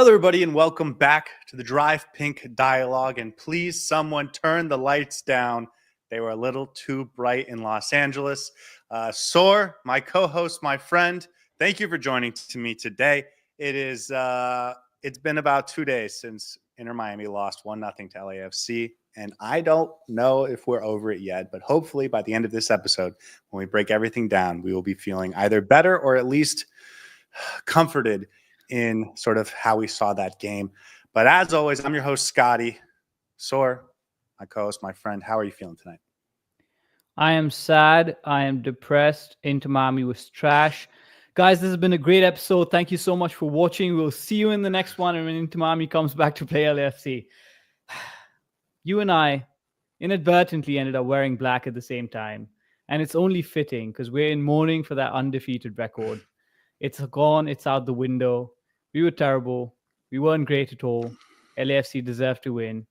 Hello, everybody, and welcome back to the Drive Pink Dialogue. And please, someone turn the lights down. They were a little too bright in Los Angeles. Saur, my co-host, my friend, thank you for joining me today. It's been about 2 days since Inter Miami lost 1-0 to LAFC. And I don't know if we're over it yet, but hopefully by the end of this episode, when we break everything down, we will be feeling either better or at least comforted in sort of how we saw that game. But as always, I'm your host, Scotty. Saur, my co-host, my friend. How are you feeling tonight? I am sad. I am depressed. Inter Miami was trash. Guys, this has been a great episode. Thank you so much for watching. We'll see you in the next one and when Inter Miami comes back to play LAFC. You and I inadvertently ended up wearing black at the same time. And it's only fitting because we're in mourning for that undefeated record. It's gone. It's out the window. We were terrible. We weren't great at all. LAFC deserved to win.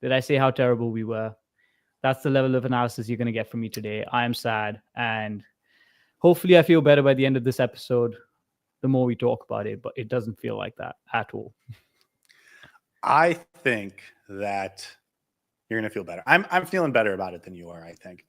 Did I say how terrible we were? That's the level of analysis you're going to get from me today. I am sad. And hopefully I feel better by the end of this episode, the more we talk about it. But it doesn't feel like that at all. I think that you're going to feel better. I'm feeling better about it than you are, I think.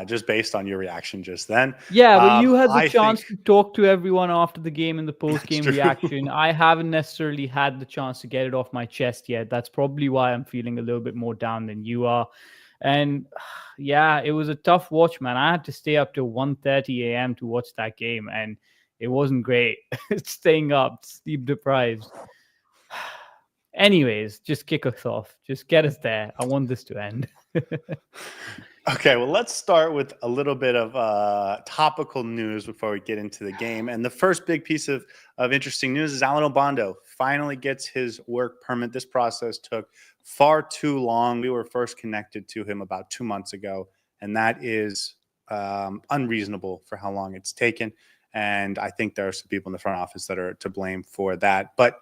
Just based on your reaction just then. Yeah, but you had the chance to talk to everyone after the game in the post-game reaction. I haven't necessarily had the chance to get it off my chest yet. That's probably why I'm feeling a little bit more down than you are. And yeah, it was a tough watch, man. I had to stay up till 1:30 a.m. to watch that game, and it wasn't great. Staying up, sleep deprived. Anyways, just kick us off. Just get us there. I want this to end. Okay, well, let's start with a little bit of topical news before we get into the game. And the first big piece of interesting news is Alan Obando finally gets his work permit. This process took far too long. We were first connected to him about 2 months ago, and that is unreasonable for how long it's taken. And I think there are some people in the front office that are to blame for that. But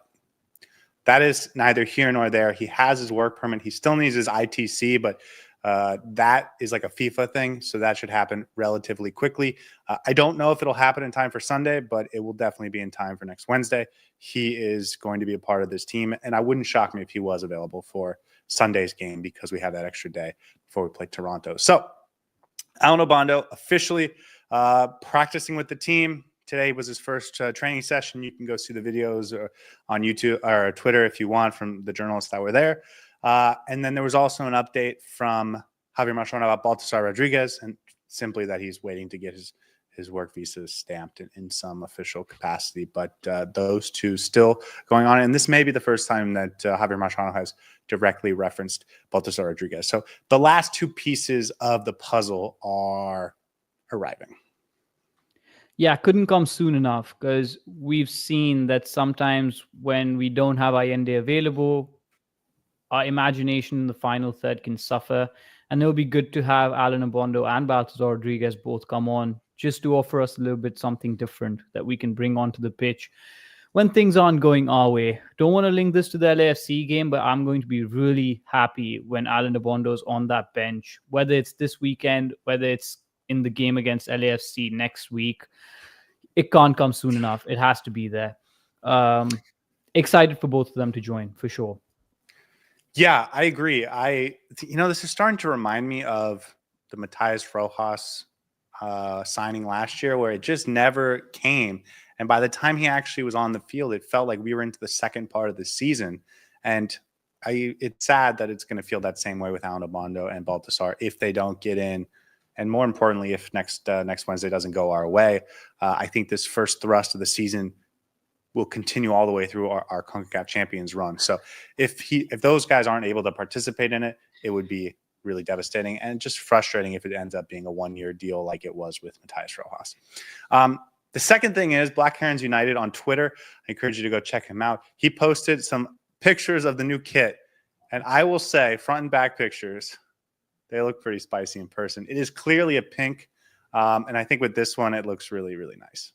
that is neither here nor there. He has his work permit. He still needs his ITC, but that is like a FIFA thing, so that should happen relatively quickly. I don't know if it'll happen in time for Sunday, but it will definitely be in time for next Wednesday. He is going to be a part of this team, and I wouldn't shock me if he was available for Sunday's game because we have that extra day before we play Toronto. So Alan Obando officially practicing with the team. Today was his first training session. You can go see the videos on YouTube or Twitter if you want from the journalists that were there. And then there was also an update from Javier Mascherano about Baltasar Rodriguez, and simply that he's waiting to get his work visa stamped in some official capacity. But those two still going on. And this may be the first time that Javier Mascherano has directly referenced Baltasar Rodriguez. So the last two pieces of the puzzle are arriving. Yeah, couldn't come soon enough because we've seen that sometimes when we don't have Allende available, our imagination in the final third can suffer. And it'll be good to have Alan Obando and Baltasar Rodriguez both come on just to offer us a little bit something different that we can bring onto the pitch when things aren't going our way. Don't want to link this to the LAFC game, but I'm going to be really happy when Alan Obondo's on that bench, whether it's this weekend, whether it's in the game against LAFC next week. It can't come soon enough. It has to be there. Excited for both of them to join, for sure. Yeah, I agree. This is starting to remind me of the Matías Rojas signing last year, where it just never came. And by the time he actually was on the field, it felt like we were into the second part of the season. And it's sad that it's going to feel that same way with Alan Obando and Baltasar if they don't get in. And more importantly, if next Wednesday doesn't go our way, I think this first thrust of the season will continue all the way through our CONCACAF Champions run. So if those guys aren't able to participate in it, it would be really devastating and just frustrating if it ends up being a one-year deal like it was with Matías Rojas. The second thing is Black Herons United on Twitter. I encourage you to go check him out. He posted some pictures of the new kit, and I will say front and back pictures, they look pretty spicy in person. It is clearly a pink, and I think with this one, it looks really, really nice.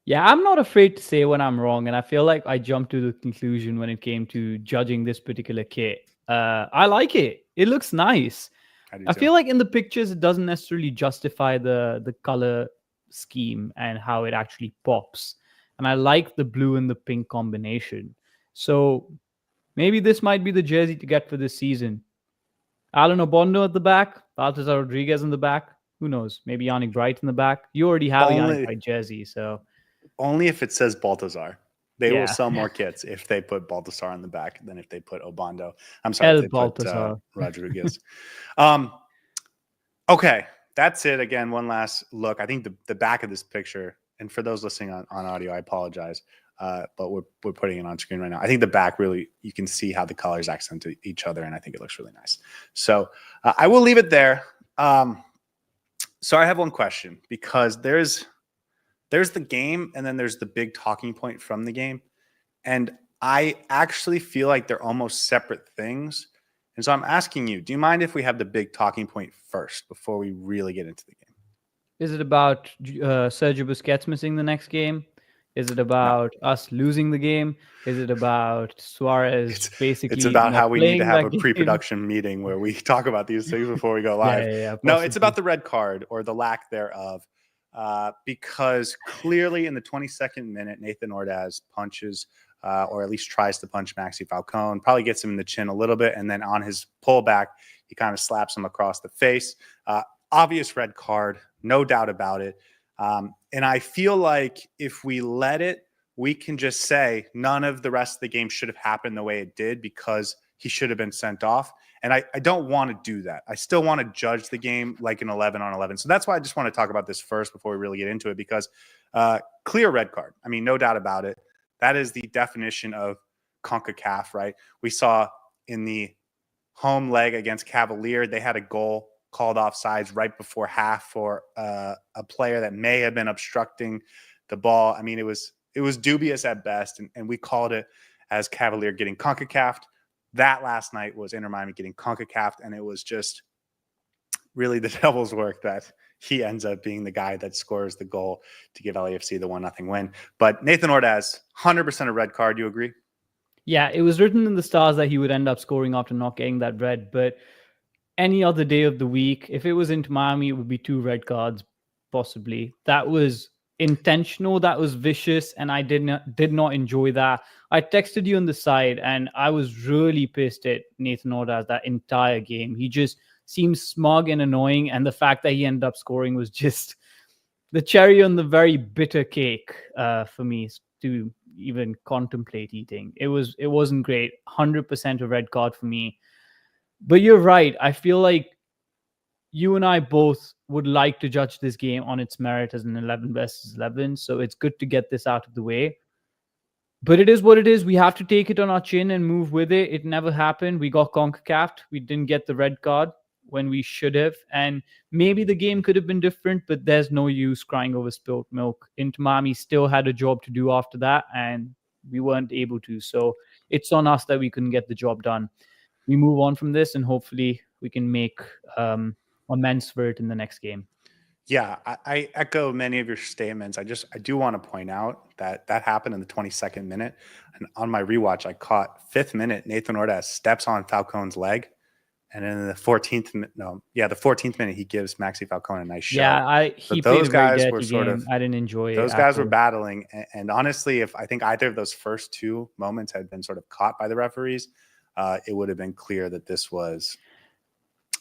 Yeah, I'm not afraid to say when I'm wrong, and I feel like I jumped to the conclusion when it came to judging this particular kit. I like it. It looks nice. I feel like in the pictures, it doesn't necessarily justify the color scheme and how it actually pops. And I like the blue and the pink combination. So maybe this might be the jersey to get for this season. Alan Obondo at the back, Baltazar Rodriguez in the back. Who knows? Maybe Yannick Bright in the back. You already have a Yannick Bright jersey, so only if it says Baltazar. They will yeah. sell more kits if they put Baltazar on the back than if they put Obondo. I'm sorry, if they Baltazar. put Rodriguez. Okay, that's it. Again, one last look. I think the back of this picture, and for those listening on audio, I apologize, but we're putting it on screen right now. I think the back really, you can see how the colors accent each other, and I think it looks really nice. So I will leave it there. So I have one question, because there's the game and then there's the big talking point from the game. And I actually feel like they're almost separate things. And so I'm asking you, do you mind if we have the big talking point first before we really get into the game? Is it about Sergio Busquets missing the next game? Is it about us losing the game? Is it about Suárez basically? It's about how we need to have a game? pre-production meeting where we talk about these things before we go live. Yeah, no, it's about the red card or the lack thereof. Because clearly in the 22nd minute, Nathan Ordaz punches, or at least tries to punch Maxi Falcone, probably gets him in the chin a little bit, and then on his pullback, he kind of slaps him across the face. Obvious red card, no doubt about it. And I feel like if we let it, we can just say none of the rest of the game should have happened the way it did, because he should have been sent off. And I don't want to do that. I still want to judge the game like an 11-on-11. So that's why I just want to talk about this first before we really get into it, because clear red card. I mean, no doubt about it. That is the definition of CONCACAF, right? We saw in the home leg against Cavalier, they had a goal called offsides right before half for a player that may have been obstructing the ball. I mean, it was dubious at best, and we called it as Cavalier getting CONCACAF'd. That last night was Inter Miami getting CONCACAF'd, and it was just really the devil's work that he ends up being the guy that scores the goal to give LAFC the 1-0 win. But Nathan Ordaz, 100% a red card. You agree? Yeah, it was written in the stars that he would end up scoring after not getting that red. But any other day of the week, if it was into Miami, it would be 2 red cards, possibly. That was intentional, that was vicious, and I did not enjoy that. I texted you on the side, and I was really pissed at Nathan Ordaz that entire game. He just seems smug and annoying, and the fact that he ended up scoring was just the cherry on the very bitter cake for me to even contemplate eating. It wasn't great. 100% a red card for me. But you're right. I feel like you and I both would like to judge this game on its merit as an 11 versus 11. So it's good to get this out of the way. But it is what it is. We have to take it on our chin and move with it. It never happened. We got CONCACAF'd. We didn't get the red card when we should have. And maybe the game could have been different, but there's no use crying over spilt milk. Inter Miami still had a job to do after that, and we weren't able to. So it's on us that we couldn't get the job done. We move on from this, and hopefully we can make amends for it in the next game. Yeah, I echo many of your statements. I do want to point out that happened in the 22nd minute. And on my rewatch, I caught 5th minute, Nathan Ordaz steps on Falcone's leg. And in the 14th minute, he gives Maxi Falcone a nice shot. Yeah, he played a very dirty game. I didn't enjoy it. Those guys were battling. And honestly, if I think either of those first 2 moments had been sort of caught by the referees, it would have been clear that this was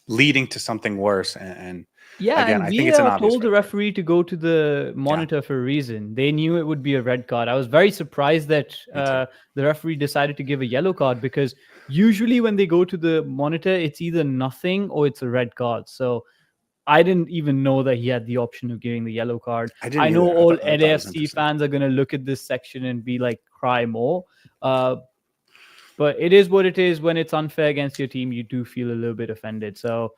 leading to something worse. And again, I think it's an obvious told the referee to go to the monitor for a reason. They knew it would be a red card. I was very surprised that the referee decided to give a yellow card, because usually when they go to the monitor, it's either nothing or it's a red card. So I didn't even know that he had the option of giving the yellow card. I know all LAFC fans are going to look at this section and be like, cry more. But it is what it is. When it's unfair against your team, you do feel a little bit offended. So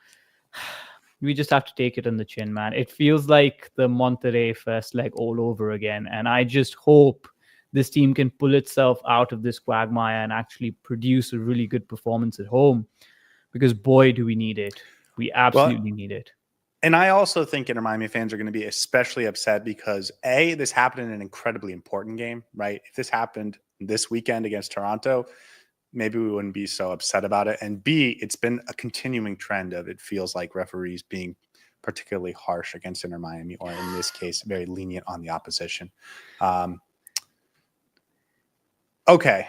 we just have to take it on the chin, man. It feels like the Monterrey first leg all over again. And I just hope this team can pull itself out of this quagmire and actually produce a really good performance at home. Because boy, do we need it. We absolutely need it. And I also think Inter Miami fans are going to be especially upset because A, this happened in an incredibly important game, right? If this happened this weekend against Toronto, maybe we wouldn't be so upset about it. And B, it's been a continuing trend of, it feels like, referees being particularly harsh against Inter Miami, or in this case, very lenient on the opposition. Okay.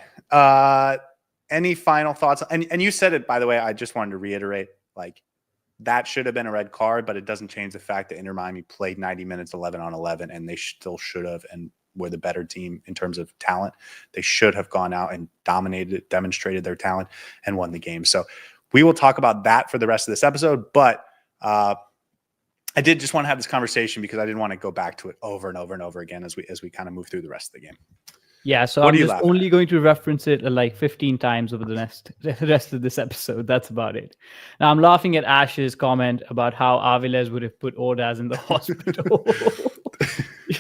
Any final thoughts? And you said it, by the way. I just wanted to reiterate, like, that should have been a red card, but it doesn't change the fact that Inter Miami played 90 minutes, 11 on 11, and they still should have, and were the better team in terms of talent. They should have gone out and dominated, demonstrated their talent, and won the game. So we will talk about that for the rest of this episode, but I did just want to have this conversation because I didn't want to go back to it over and over and over again as we kind of move through the rest of the game. Yeah, so I'm just only going to reference it like 15 times over the rest of this episode. That's about it. Now, I'm laughing at Ash's comment about how Aviles would have put Ordaz in the hospital.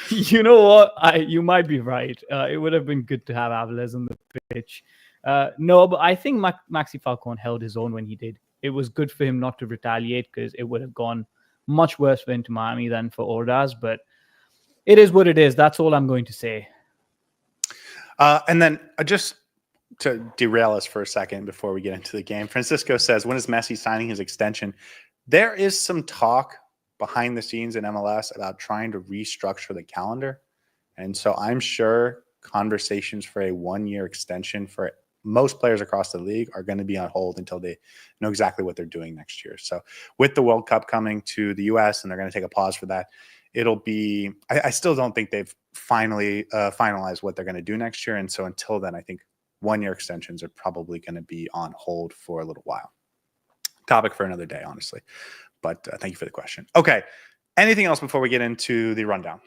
You know what? You might be right. It would have been good to have Aviles on the pitch. No, but I think Maxi Falcon held his own when he did. It was good for him not to retaliate because it would have gone much worse for Inter Miami than for Ordaz. But it is what it is. That's all I'm going to say. And then just to derail us for a second before we get into the game, Francisco says, when is Messi signing his extension? There is some talk behind the scenes in MLS about trying to restructure the calendar. And so I'm sure conversations for a 1-year extension for most players across the league are going to be on hold until they know exactly what they're doing next year. So with the World Cup coming to the US, and they're going to take a pause for that, it'll be, I still don't think they've finally finalized what they're going to do next year. And so until then, I think 1-year extensions are probably going to be on hold for a little while. Topic for another day, honestly. But thank you for the question. Okay. Anything else before we get into the rundown?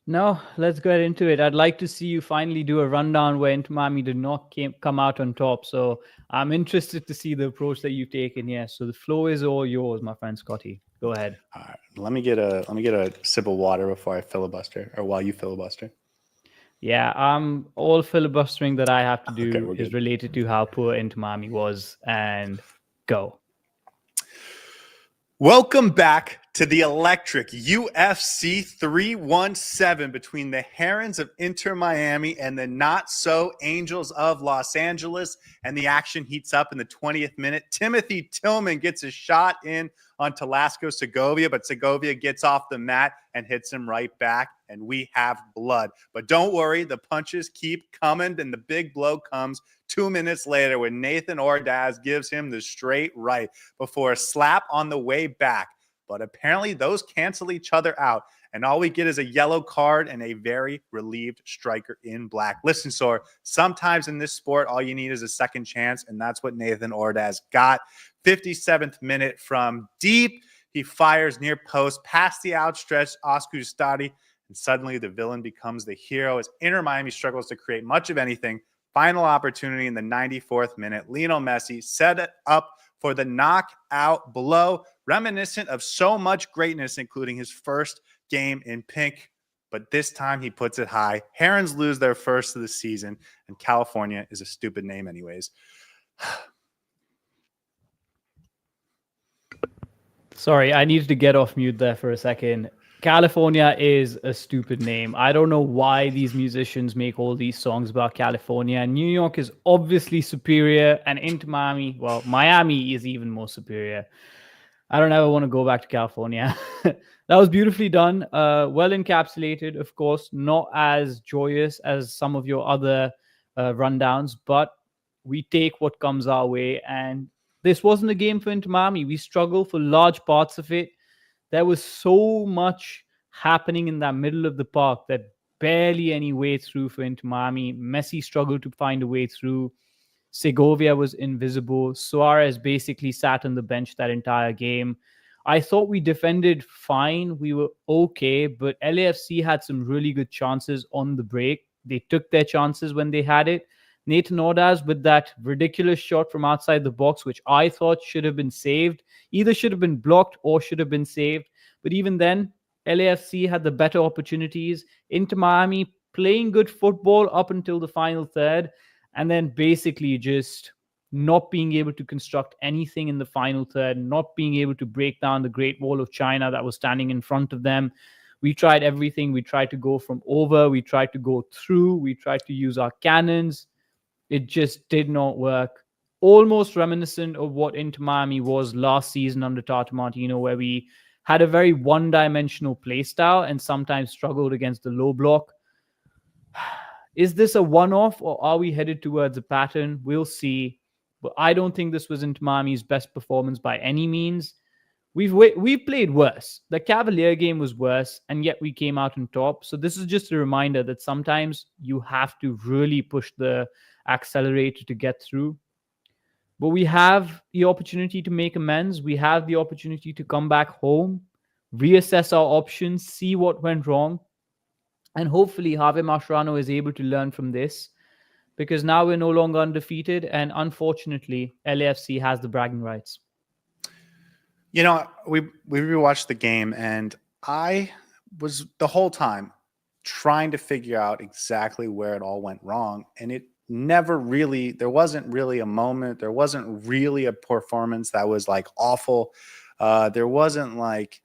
No, let's get into it. I'd like to see you finally do a rundown where Inter Miami did not come out on top. So I'm interested to see the approach that you take in here. So the floor is all yours, my friend Scotty. Go ahead. All right. Let me get a sip of water before I filibuster, or while you filibuster. Yeah, all filibustering that I have to do is related to how poor Inter Miami was. And go. Welcome back to the electric UFC 317 between the Herons of Inter Miami and the not-so Angels of Los Angeles, and the action heats up in the 20th minute. Timothy Tillman gets a shot in on Talasco Segovia, but Segovia gets off the mat and hits him right back, and we have blood. But don't worry, the punches keep coming, and the big blow comes 2 minutes later when Nathan Ordaz gives him the straight right before a slap on the way back. But apparently those cancel each other out, and all we get is a yellow card and a very relieved striker in black. Listen, Saur, sometimes in this sport, all you need is a second chance, and that's what Nathan Ordaz got. 57th minute from deep, he fires near post past the outstretched Oscar Ustari, and suddenly the villain becomes the hero as Inter Miami struggles to create much of anything. Final opportunity in the 94th minute. Lionel Messi set it up for the knockout blow, reminiscent of so much greatness, including his first game in pink. But this time he puts it high. Herons lose their first of the season, and California is a stupid name anyways. Sorry, I needed to get off mute there for a second. California is a stupid name. I don't know why these musicians make all these songs about California. New York is obviously superior, and Inter Miami, well, Miami is even more superior. I don't ever want to go back to California. That was beautifully done. Well encapsulated, of course, not as joyous as some of your other rundowns, but we take what comes our way. And this wasn't a game for Inter Miami. We struggled for large parts of it. There was so much happening in that middle of the park that barely any way through for Inter Miami. Messi struggled to find a way through. Segovia was invisible. Suárez basically sat on the bench that entire game. I thought we defended fine. We were okay, but LAFC had some really good chances on the break. They took their chances when they had it. Nathan Ordaz with that ridiculous shot from outside the box, which I thought should have been saved. Either should have been blocked or should have been saved. But even then, LAFC had the better opportunities. Inter Miami playing good football up until the final third, and then basically just not being able to construct anything in the final third, not being able to break down the Great Wall of China that was standing in front of them. We tried everything. We tried to go from over. We tried to go through. We tried to use our cannons. It just did not work. Almost reminiscent of what Inter Miami was last season under Tata Martino, where we had a very one-dimensional play style and sometimes struggled against the low block. Is this a one-off or are we headed towards a pattern? We'll see. But I don't think this was Inter Miami's best performance by any means. We've played worse. The Cavalier game was worse, and yet we came out on top. So this is just a reminder that sometimes you have to really push the accelerator to get through. But we have the opportunity to make amends. We have the opportunity to come back home, reassess our options, see what went wrong. And hopefully Javier Mascherano is able to learn from this, because now we're no longer undefeated. And unfortunately, LAFC has the bragging rights. You know, we rewatched the game, and I was the whole time trying to figure out exactly where it all went wrong. And it never really, there wasn't really a moment. There wasn't really a performance that was like awful. There wasn't like,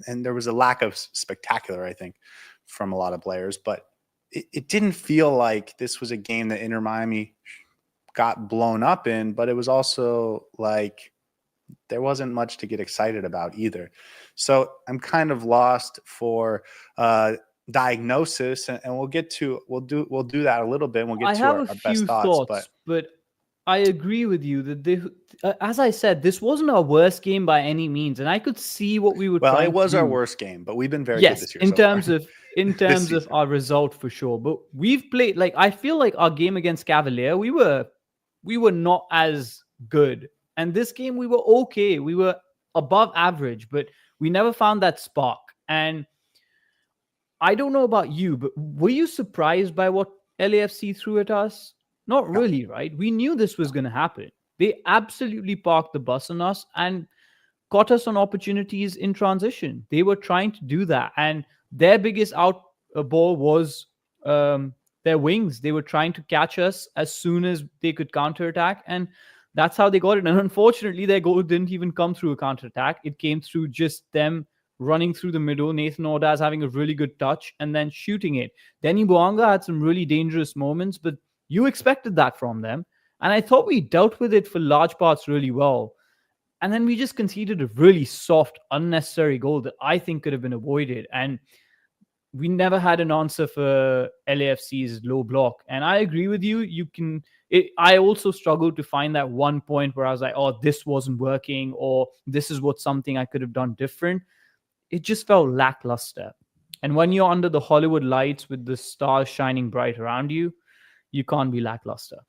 and there was a lack of spectacular, I think, from a lot of players. But it didn't feel like this was a game that Inter Miami got blown up in, but it was also like, there wasn't much to get excited about either. So I'm kind of lost for diagnosis, and we'll do that a little bit. And we'll get to our best thoughts. But I agree with you that as I said, this wasn't our worst game by any means, and I could see what we would. Well, it was our worst game, but we've been very good this year. In terms of our result for sure. But we've played, like, I feel like our game against Cavalier, we were not as good. And this game, we were okay. We were above average, but we never found that spark. And I don't know about you, but were you surprised by what LAFC threw at us? Not really, right? We knew this was going to happen. They absolutely parked the bus on us and caught us on opportunities in transition. They were trying to do that. And their biggest ball was their wings. They were trying to catch us as soon as they could counterattack. And that's how they got it. And unfortunately, their goal didn't even come through a counterattack. It came through just them running through the middle, Nathan Ordaz having a really good touch, and then shooting it. Denny Bouanga had some really dangerous moments, but you expected that from them. And I thought we dealt with it for large parts really well. And then we just conceded a really soft, unnecessary goal that I think could have been avoided. And we never had an answer for LAFC's low block. And I agree with you. I also struggled to find that one point where I was like, oh, this wasn't working, or this is something I could have done different. It just felt lackluster. And when you're under the Hollywood lights with the stars shining bright around you, you can't be lackluster.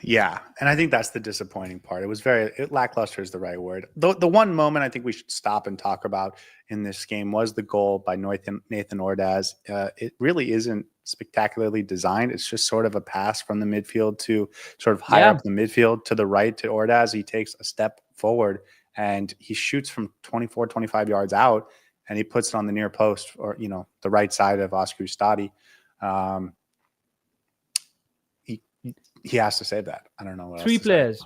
Yeah, and I think that's the disappointing part. It was lackluster is the right word. The one moment I think we should stop and talk about in this game was the goal by Nathan Ordaz. It really isn't spectacularly designed. It's just sort of a pass from the midfield to sort of higher up the midfield to the right to Ordaz. He takes a step forward and he shoots from 24, 25 yards out, and he puts it on the near post, or, the right side of Oscar Ustari. He has to save that. I don't know what Three players.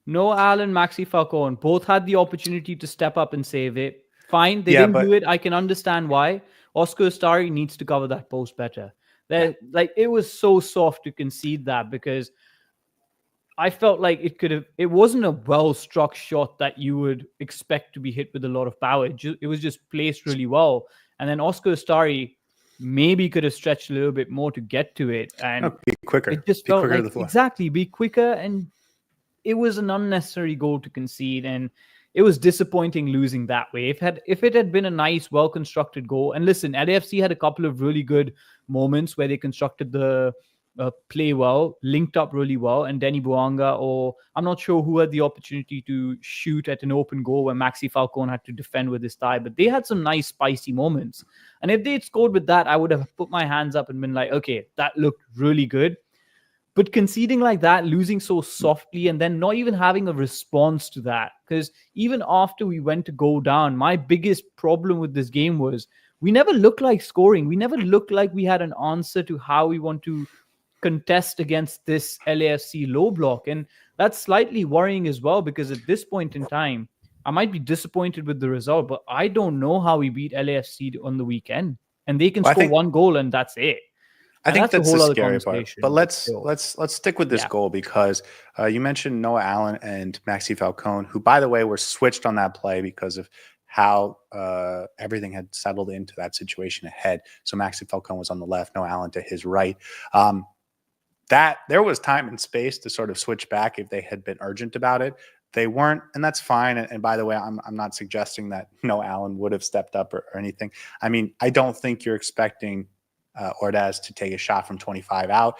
Noah Allen, Maxi Falcone, both had the opportunity to step up and save it. Fine, they didn't do it. I can understand why. Oscar Ustari needs to cover that post better. It was so soft to concede that, because I felt like it wasn't a well-struck shot that you would expect to be hit with a lot of power. It was just placed really well. And then Oscar Ustari maybe could have stretched a little bit more to get to it. And be quicker. It just felt like, exactly, be quicker. And it was an unnecessary goal to concede. And it was disappointing losing that way. If it had been a nice, well-constructed goal, and listen, LAFC had a couple of really good moments where they constructed the play well, linked up really well, and Denny Bouanga, or I'm not sure who had the opportunity to shoot at an open goal where Maxi Falcone had to defend with his thigh, but they had some nice spicy moments. And if they had scored with that, I would have put my hands up and been like, okay, that looked really good. But conceding like that, losing so softly, and then not even having a response to that, because even after we went to go down, my biggest problem with this game was we never looked like scoring. We never looked like we had an answer to how we want to contest against this LAFC low block. And that's slightly worrying as well, because at this point in time, I might be disappointed with the result, but I don't know how we beat LAFC on the weekend. And they can score one goal and that's it. I think that's the scary part. But let's stick with this goal, because you mentioned Noah Allen and Maxi Falcone, who, by the way, were switched on that play because of how everything had settled into that situation ahead. So Maxi Falcone was on the left, Noah Allen to his right. That there was time and space to sort of switch back if they had been urgent about it. They weren't, and that's fine. And by the way, I'm not suggesting that Noah Allen would have stepped up or anything. I mean, I don't think you're expecting Ordaz to take a shot from 25 out,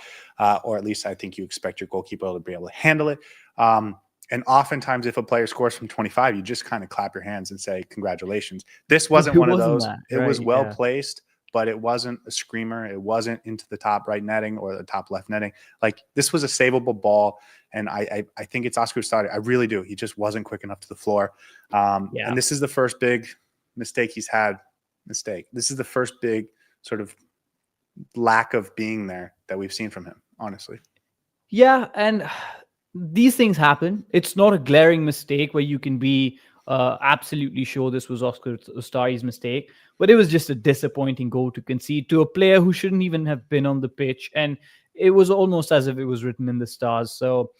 or at least I think you expect your goalkeeper to be able to handle it. And oftentimes, if a player scores from 25, you just kind of clap your hands and say, congratulations. This wasn't one of those. It was well placed, but it wasn't a screamer. It wasn't into the top right netting or the top left netting. Like, this was a savable ball. And I think it's Oscar Ustari. I really do. He just wasn't quick enough to the floor. And this is the first big mistake he's had. This is the first big sort of lack of being there that we've seen from him, honestly. Yeah, and these things happen. It's not a glaring mistake where you can be absolutely sure this was Oscar Ustari's mistake, but it was just a disappointing goal to concede to a player who shouldn't even have been on the pitch, and it was almost as if it was written in the stars. So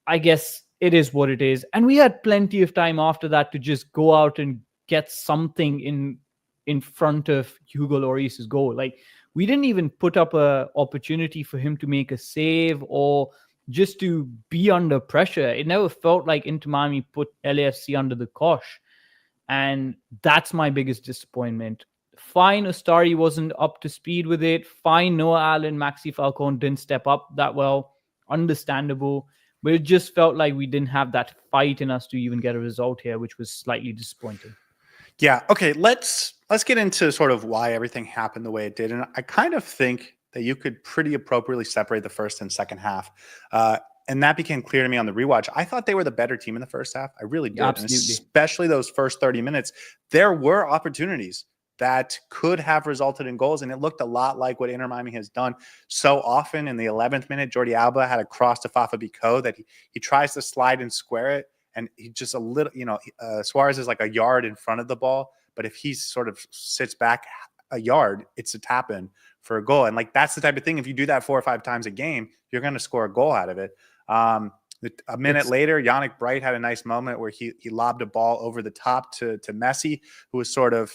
I guess it is what it is, and we had plenty of time after that to just go out and get something in front of Hugo Lloris's goal. Like, we didn't even put up a opportunity for him to make a save or just to be under pressure. It never felt like Inter Miami put LAFC under the cosh. And that's my biggest disappointment. Fine, Ustari wasn't up to speed with it. Fine, Noah Allen, Maxi Falcone didn't step up that well. Understandable. But it just felt like we didn't have that fight in us to even get a result here, which was slightly disappointing. Yeah. Okay. Let's get into sort of why everything happened the way it did. And I kind of think that you could pretty appropriately separate the first and second half. And that became clear to me on the rewatch. I thought they were the better team in the first half. I really did. Absolutely. And especially those first 30 minutes. There were opportunities that could have resulted in goals. And it looked a lot like what Inter Miami has done so often. In the 11th minute, Jordi Alba had a cross to Fafa Bicot that he tries to slide and square it. And he just a little, Suárez is like a yard in front of the ball. But if he sort of sits back a yard, it's a tap in for a goal. And like, that's the type of thing. If you do that 4 or 5 times a game, you're going to score a goal out of it. A minute later, Yannick Bright had a nice moment where he lobbed a ball over the top to Messi, who was sort of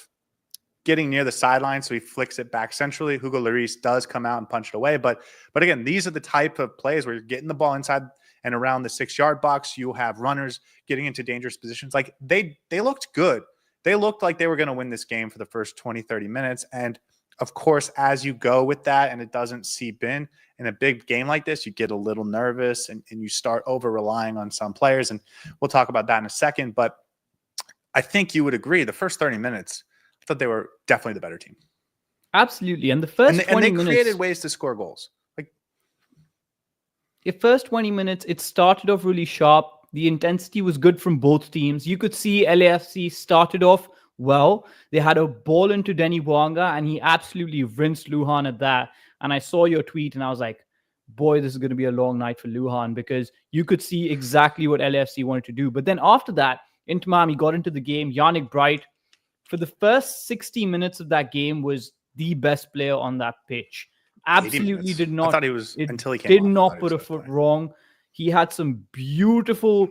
getting near the sideline. So he flicks it back centrally. Hugo Lloris does come out and punch it away. But again, these are the type of plays where you're getting the ball inside and around the 6-yard box. You have runners getting into dangerous positions. Like, they looked good. They looked like they were going to win this game for the first 20, 30 minutes. And of course, as you go with that and it doesn't seep in a big game like this, you get a little nervous and you start over relying on some players. And we'll talk about that in a second. But I think you would agree the first 30 minutes, I thought they were definitely the better team. Absolutely. And the first 20 minutes, created ways to score goals. Like, the first 20 minutes, it started off really sharp. The intensity was good from both teams. You could see LAFC started off well. They had a ball into Denny Bouanga, and he absolutely rinsed Lujan at that. And I saw your tweet, and I was like, boy, this is going to be a long night for Lujan, because you could see exactly what LAFC wanted to do. But then after that, Inter Miami got into the game. Yannick Bright, for the first 60 minutes of that game, was the best player on that pitch. Absolutely did not. I thought he was until he came did off, not put a foot wrong. He had some beautiful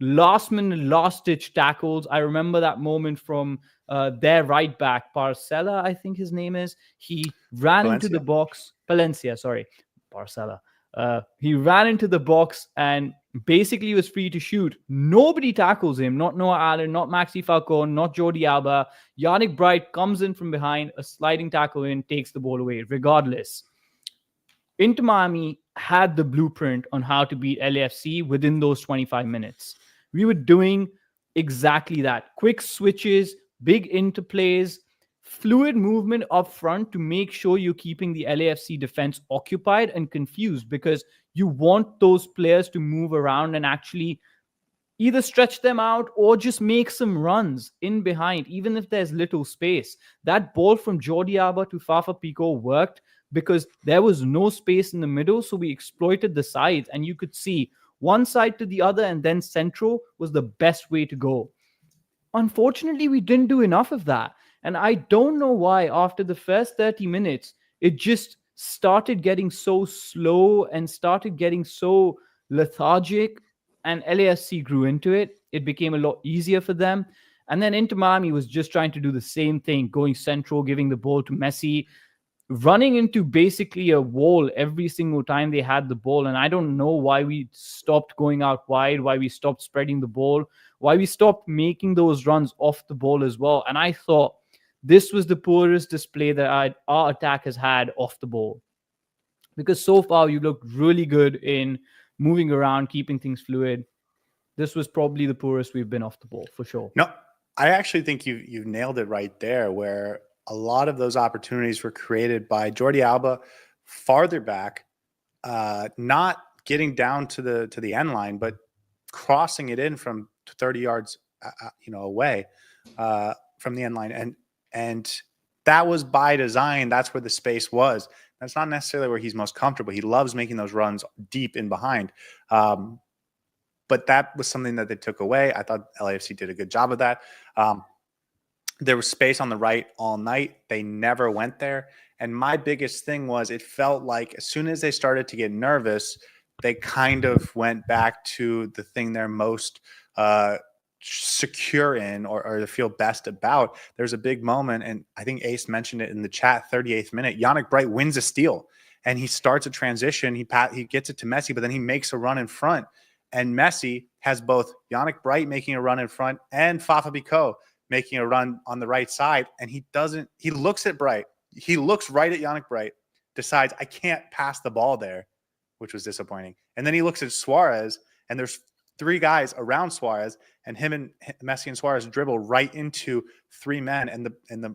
last-minute, last-ditch tackles. I remember that moment from their right back, Parcella, I think his name is. He ran into the box. Valencia, sorry. Parcella. He ran into the box and basically was free to shoot. Nobody tackles him. Not Noah Allen, not Maxi Falcone, not Jordi Alba. Yannick Bright comes in from behind, a sliding tackle in, takes the ball away. Regardless, Inter Miami had the blueprint on how to beat LAFC within those 25 minutes. We were doing exactly that. Quick switches, big interplays, fluid movement up front to make sure you're keeping the LAFC defense occupied and confused, because you want those players to move around and actually either stretch them out or just make some runs in behind, even if there's little space. That ball from Jordi Alba to Fafa Pico worked because there was no space in the middle, so we exploited the sides, and you could see one side to the other, and then central was the best way to go. Unfortunately, we didn't do enough of that. And I don't know why after the first 30 minutes, it just started getting so slow and started getting so lethargic, and LAFC grew into it. It became a lot easier for them. And then Inter Miami was just trying to do the same thing, going central, giving the ball to Messi, running into basically a wall every single time they had the ball. And I don't know why we stopped going out wide, why we stopped spreading the ball, why we stopped making those runs off the ball as well. And I thought this was the poorest display that our attack has had off the ball. Because so far you looked really good in moving around, keeping things fluid. This was probably the poorest we've been off the ball, for sure. No, I actually think you've nailed it right there, where a lot of those opportunities were created by Jordi Alba farther back, not getting down to the end line, but crossing it in from 30 yards, away from the end line, and that was by design. That's where the space was. That's not necessarily where he's most comfortable. He loves making those runs deep in behind. But that was something that they took away. I thought LAFC did a good job of that. There was space on the right all night. They never went there. And my biggest thing was it felt like as soon as they started to get nervous, they kind of went back to the thing they're most secure in or feel best about. There's a big moment, and I think Ace mentioned it in the chat, 38th minute. Yannick Bright wins a steal, and he starts a transition. He gets it to Messi, but then he makes a run in front. And Messi has both Yannick Bright making a run in front and Fafa Bicot making a run on the right side. And he looks at Bright. He looks right at Yannick Bright, decides, I can't pass the ball there, which was disappointing. And then he looks at Suárez, and there's three guys around Suárez, and him and Messi and Suárez dribble right into three men, and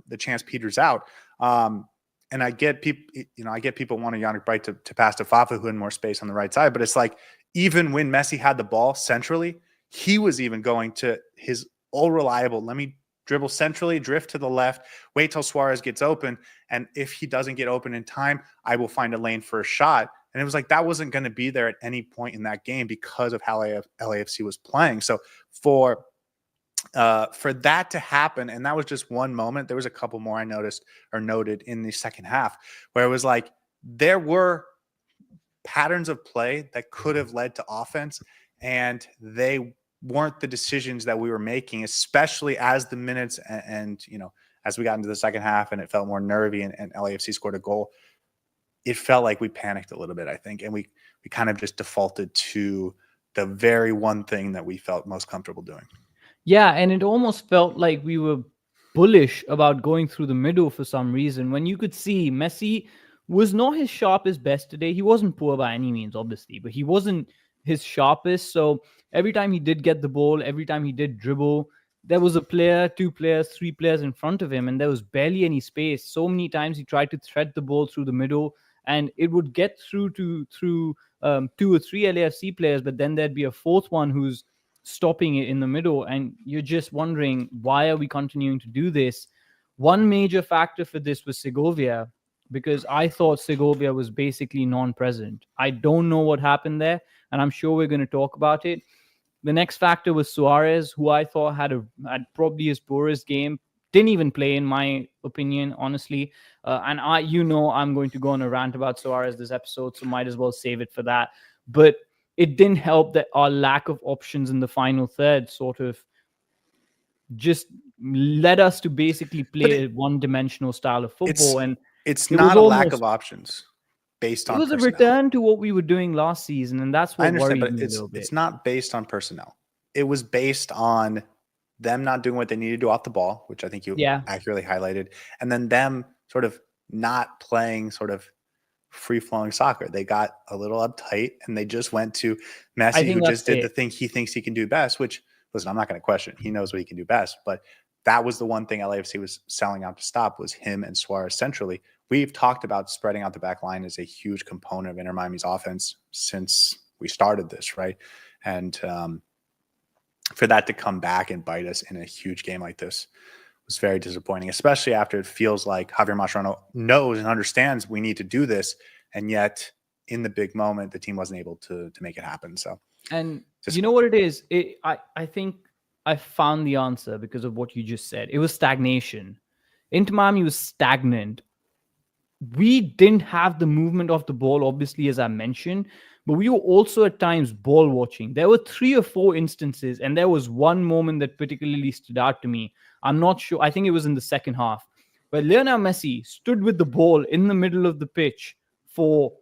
the chance peters out. And I get people wanting Yannick Bright to pass to Fafa, who had more space on the right side. But it's like, even when Messi had the ball centrally, he was even going to his all reliable, let me dribble centrally, drift to the left, wait till Suárez gets open. And if he doesn't get open in time, I will find a lane for a shot. And it was like, that wasn't going to be there at any point in that game because of how LAFC was playing. So for that to happen, and that was just one moment, there was a couple more I noticed or noted in the second half where it was like, there were patterns of play that could have led to offense, and they weren't the decisions that we were making, especially as the minutes and as we got into the second half and it felt more nervy and LAFC scored a goal. It felt like we panicked a little bit, I think, and we kind of just defaulted to the very one thing that we felt most comfortable doing. Yeah, and it almost felt like we were bullish about going through the middle for some reason, when you could see Messi was not his sharpest best today. He wasn't poor by any means, obviously, but he wasn't his sharpest. So every time he did get the ball, every time he did dribble, there was a player, two players, three players in front of him, and there was barely any space. So many times he tried to thread the ball through the middle, and it would get through two or three LAFC players, but then there'd be a fourth one who's stopping it in the middle, and you're just wondering, why are we continuing to do this? One major factor for this was Segovia, because I thought Segovia was basically non-present. I don't know what happened there, and I'm sure we're going to talk about it. The next factor was Suárez, who I thought had probably his poorest game. Didn't even play, in my opinion, honestly. And I'm going to go on a rant about Suárez this episode, so might as well save it for that. But it didn't help that our lack of options in the final third sort of just led us to basically play a one-dimensional style of football. It's not a lack of options based on personnel. It was a return to what we were doing last season, and that's what worried me a little bit. It's not based on personnel. It was based on them not doing what they needed to do off the ball, which I think you accurately highlighted, and then them sort of not playing sort of free-flowing soccer. They got a little uptight, and they just went to Messi, who just did the thing he thinks he can do best, which, listen, I'm not going to question. He knows what he can do best, but that was the one thing LAFC was selling out to stop, was him and Suárez centrally. We've talked about spreading out the back line as a huge component of Inter Miami's offense since we started this, right? And for that to come back and bite us in a huge game like this was very disappointing, especially after it feels like Javier Mascherano knows and understands we need to do this, and yet in the big moment, the team wasn't able to make it happen. So, and you know what it is? I think I found the answer because of what you just said. It was stagnation. Inter Miami was stagnant. We didn't have the movement of the ball, obviously, as I mentioned, but we were also at times ball watching. There were 3 or 4 instances, and there was one moment that particularly stood out to me. I'm not sure. I think it was in the second half, where Lionel Messi stood with the ball in the middle of the pitch for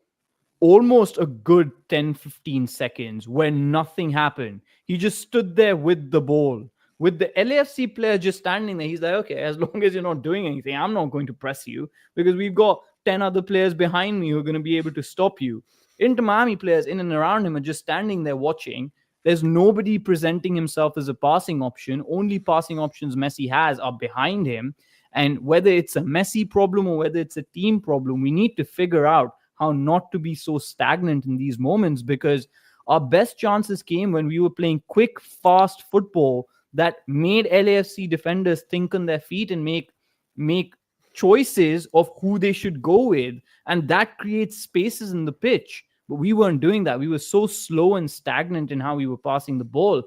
almost a good 10-15 seconds where nothing happened. He just stood there with the ball, with the LAFC player just standing there. He's like, okay, as long as you're not doing anything, I'm not going to press you because we've got 10 other players behind me who are going to be able to stop you. Inter Miami players in and around him are just standing there watching. There's nobody presenting himself as a passing option. Only passing options Messi has are behind him. And whether it's a Messi problem or whether it's a team problem, we need to figure out how not to be so stagnant in these moments, because our best chances came when we were playing quick, fast football that made LAFC defenders think on their feet and make choices of who they should go with. And that creates spaces in the pitch. But we weren't doing that. We were so slow and stagnant in how we were passing the ball.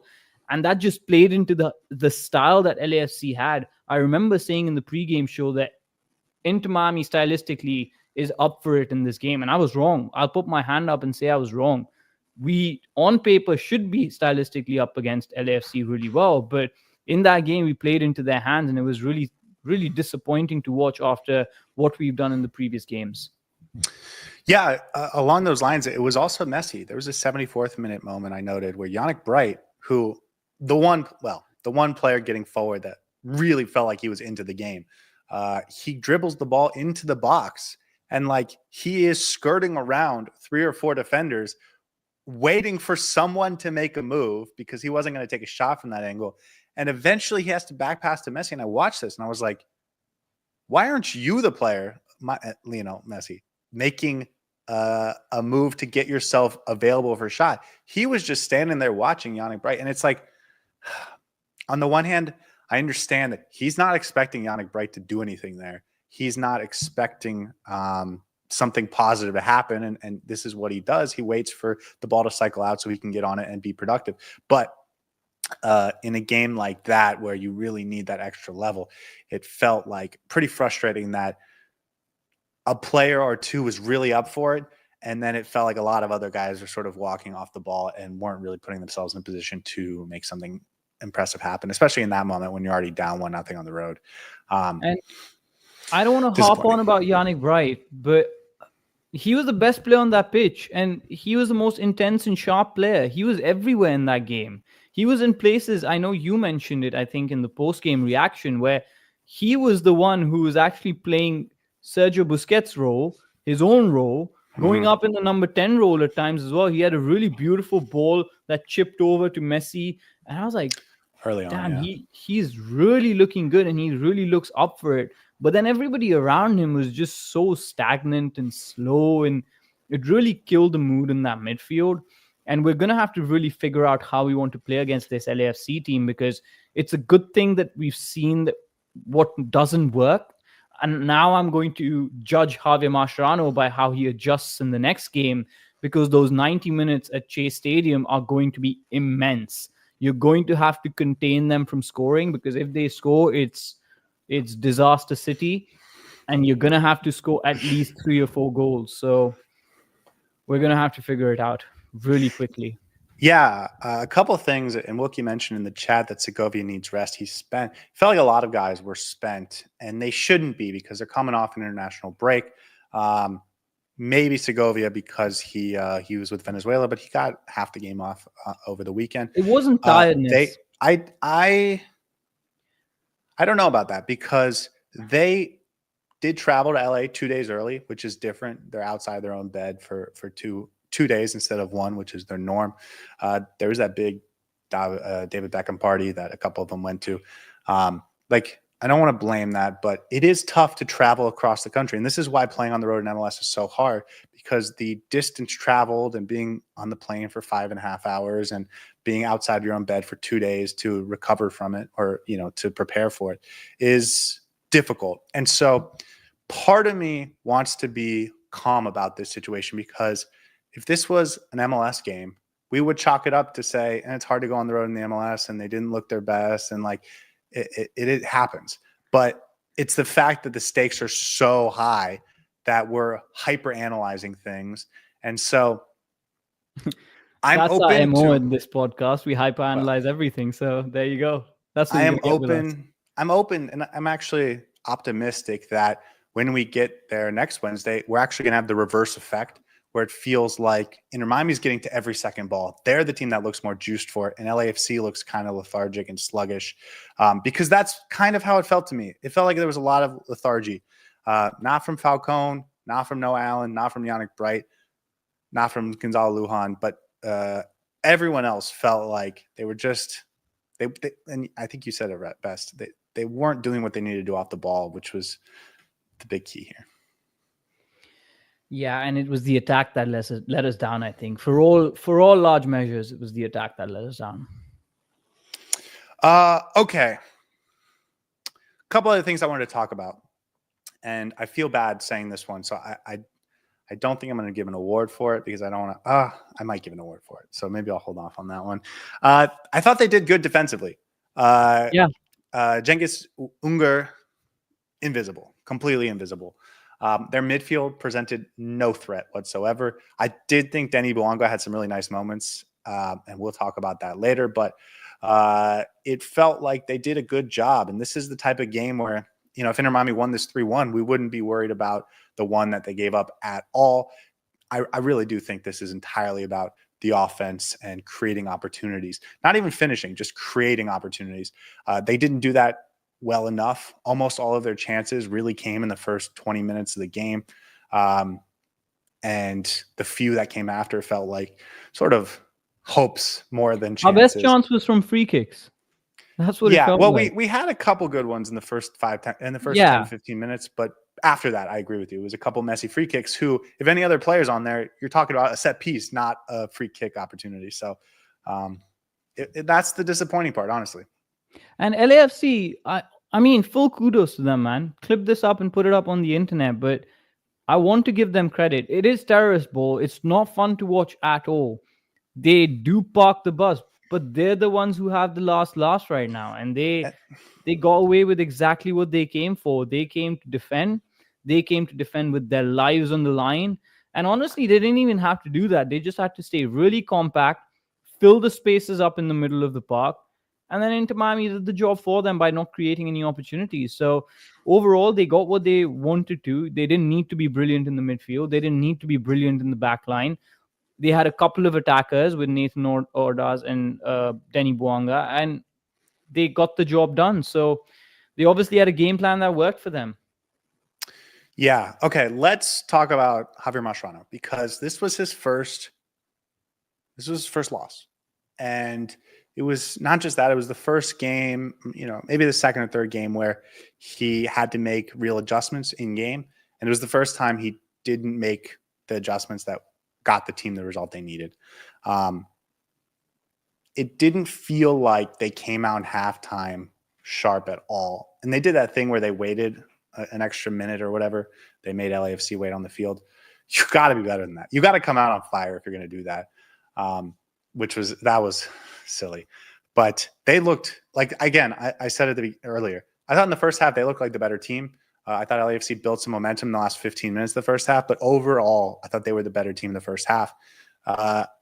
And that just played into the style that LAFC had. I remember saying in the pregame show that Inter Miami stylistically is up for it in this game. And I was wrong. I'll put my hand up and say I was wrong. We, on paper, should be stylistically up against LAFC really well. But in that game, we played into their hands, and it was really, really disappointing to watch after what we've done in the previous games. Yeah, along those lines, it was also messy. There was a 74th minute moment I noted where Yannick Bright, who the one player getting forward that really felt like he was into the game, he dribbles the ball into the box, and like he is skirting around 3 or 4 defenders, waiting for someone to make a move because he wasn't going to take a shot from that angle. And eventually he has to back pass to Messi. And I watched this and I was like, why aren't you the player, Lionel Messi, making a move to get yourself available for a shot? He was just standing there watching Yannick Bright. And it's like, on the one hand, I understand that he's not expecting Yannick Bright to do anything there. He's not expecting something positive to happen. And this is what he does. He waits for the ball to cycle out so he can get on it and be productive. But in a game like that, where you really need that extra level, it felt like pretty frustrating that a player or two was really up for it. And then it felt like a lot of other guys were sort of walking off the ball and weren't really putting themselves in a position to make something impressive happen, especially in that moment when you're already down 1-0 on the road. And I don't want to harp on about Yannick Bright, but he was the best player on that pitch, and he was the most intense and sharp player. He was everywhere in that game. He was in places, I know you mentioned it, I think, in the post-game reaction, where he was the one who was actually playing Sergio Busquets' role, his own role, going up in the number 10 role at times as well. He had a really beautiful ball that chipped over to Messi. And I was like, early on, damn, he's really looking good, and he really looks up for it. But then everybody around him was just so stagnant and slow, and it really killed the mood in that midfield. And we're going to have to really figure out how we want to play against this LAFC team, because it's a good thing that we've seen that what doesn't work. And now I'm going to judge Javier Mascherano by how he adjusts in the next game, because those 90 minutes at Chase Stadium are going to be immense. You're going to have to contain them from scoring, because if they score, it's disaster city, and you're going to have to score at least 3 or 4 goals. So we're going to have to figure it out really quickly. Yeah, a couple of things, and Wookie mentioned in the chat that Segovia needs rest. Felt like a lot of guys were spent, and they shouldn't be, because they're coming off an international break. Maybe Segovia because he was with Venezuela, but he got half the game off over the weekend. It wasn't tiredness. I don't know about that, because they did travel to LA 2 days early, which is different. They're outside their own bed for two days instead of 1, which is their norm. There was that big David Beckham party that a couple of them went to. I don't want to blame that, but it is tough to travel across the country. And this is why playing on the road in MLS is so hard, because the distance traveled and being on the plane for 5.5 hours and being outside your own bed for 2 days to recover from it, or, to prepare for it, is difficult. And so part of me wants to be calm about this situation, because if this was an MLS game, we would chalk it up to say, and it's hard to go on the road in the MLS, and they didn't look their best, and it happens. But it's the fact that the stakes are so high that we're hyper analyzing things. And so That's our open MO to. in this podcast. We hyperanalyze everything. So there you go. That's what I you're am gonna get with us. open. I'm open, and I'm actually optimistic that when we get there next Wednesday, we're actually going to have the reverse effect where it feels like Inter Miami's getting to every second ball. They're the team that looks more juiced for it, and LAFC looks kind of lethargic and sluggish because that's kind of how it felt to me. It felt like there was a lot of lethargy, not from Falcone, not from Noah Allen, not from Yannick Bright, not from Gonzalo Lujan, but everyone else felt like they were just they and I think you said it best. They weren't doing what they needed to do off the ball, which was the big key here. Yeah, and it was the attack that let us down. I think for all large measures, it was the attack that let us down. Okay. A couple other things I wanted to talk about, and I feel bad saying this one, so I don't think I'm going to give an award for it because I don't want to. I might give an award for it, so maybe I'll hold off on that one. I thought they did good defensively. Yeah. Cengiz Ünder, invisible, completely invisible. Their midfield presented no threat whatsoever. I did think Denny Bouanga had some really nice moments, and we'll talk about that later. But it felt like they did a good job. And this is the type of game where, if Inter Miami won this 3-1, we wouldn't be worried about the one that they gave up at all. I really do think this is entirely about the offense and creating opportunities, not even finishing, just creating opportunities. They didn't do that well enough. Almost all of their chances really came in the first 20 minutes of the game. And the few that came after felt like sort of hopes more than chances. Our best chance was from free kicks. That's what it felt like. we had a couple good ones in the first 10, 15 minutes, but after that, I agree with you. It was a couple Messi free kicks who, if any other players on there, you're talking about a set piece, not a free kick opportunity. So that's the disappointing part, honestly. And LAFC, I mean, full kudos to them, man. Clip this up and put it up on the internet, but I want to give them credit. It is terrorist ball. It's not fun to watch at all. They do park the bus, but they're the ones who have the last right now. And they got away with exactly what they came for. They came to defend. They came to defend with their lives on the line. And honestly, they didn't even have to do that. They just had to stay really compact, fill the spaces up in the middle of the park. And then Inter Miami did the job for them by not creating any opportunities. So overall, they got what they wanted to. They didn't need to be brilliant in the midfield. They didn't need to be brilliant in the back line. They had a couple of attackers with Nathan Ordaz and Denny Bouanga, and they got the job done. So they obviously had a game plan that worked for them. Yeah. Okay. Let's talk about Javier Mascherano because this was his first loss. And it was not just that, it was the first game, maybe the second or third game where he had to make real adjustments in game. And it was the first time he didn't make the adjustments that got the team the result they needed. It didn't feel like they came out in halftime sharp at all. And they did that thing where they waited an extra minute or whatever. They made LAFC wait on the field. You got to be better than that. You got to come out on fire if you're going to do that. That was silly. But they looked like, again, I said it earlier, I thought in the first half they looked like the better team. I thought LAFC built some momentum in the last 15 minutes of the first half, but overall, I thought they were the better team in the first half.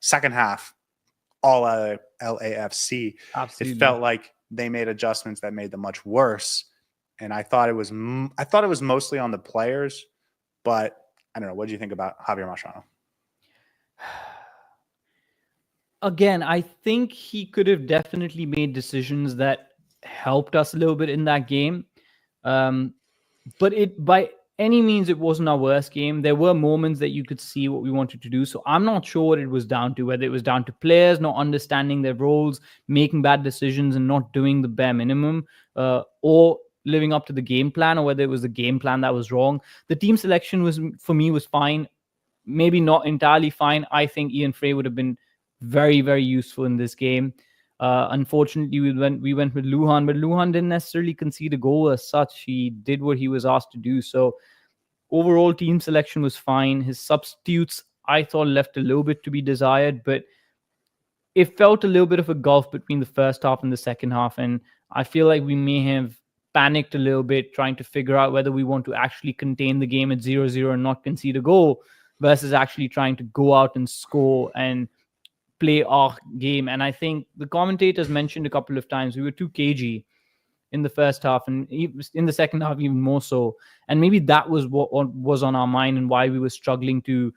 Second half, all LAFC. Absolutely. It felt like they made adjustments that made them much worse. And I thought it was mostly on the players, but I don't know. What do you think about Javier Mascherano? Again, I think he could have definitely made decisions that helped us a little bit in that game. But by any means, it wasn't our worst game. There were moments that you could see what we wanted to do. So I'm not sure what it was down to, whether it was down to players not understanding their roles, making bad decisions and not doing the bare minimum, or living up to the game plan, or whether it was the game plan that was wrong. The team selection for me was fine. Maybe not entirely fine. I think Ian Frey would have been very, very useful in this game. Unfortunately, we went with Lujan, but Lujan didn't necessarily concede a goal as such. He did what he was asked to do. So overall, team selection was fine. His substitutes, I thought, left a little bit to be desired, but it felt a little bit of a gulf between the first half and the second half. And I feel like we may have panicked a little bit trying to figure out whether we want to actually contain the game at 0-0 and not concede a goal versus actually trying to go out and score and play our game. And I think the commentators mentioned a couple of times we were too cagey in the first half, and in the second half even more so. And maybe that was what was on our mind and why we were struggling to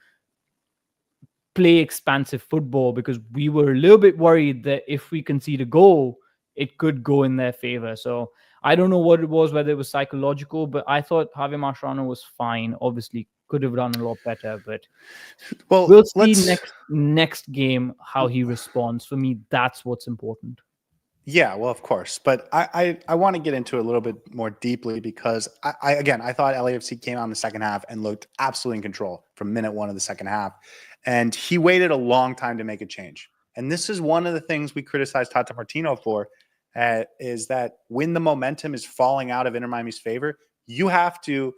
play expansive football, because we were a little bit worried that if we concede a goal, it could go in their favor. So I don't know what it was, whether it was psychological, but I thought Javier Mascherano was fine. Obviously, could have done a lot better, but we'll see next game how he responds. For me, that's what's important. Yeah, well, of course. But I want to get into it a little bit more deeply, because I thought LAFC came out in the second half and looked absolutely in control from minute 1 of the second half. And he waited a long time to make a change. And this is one of the things we criticized Tata Martino for, is that when the momentum is falling out of Inter Miami's favor, you have to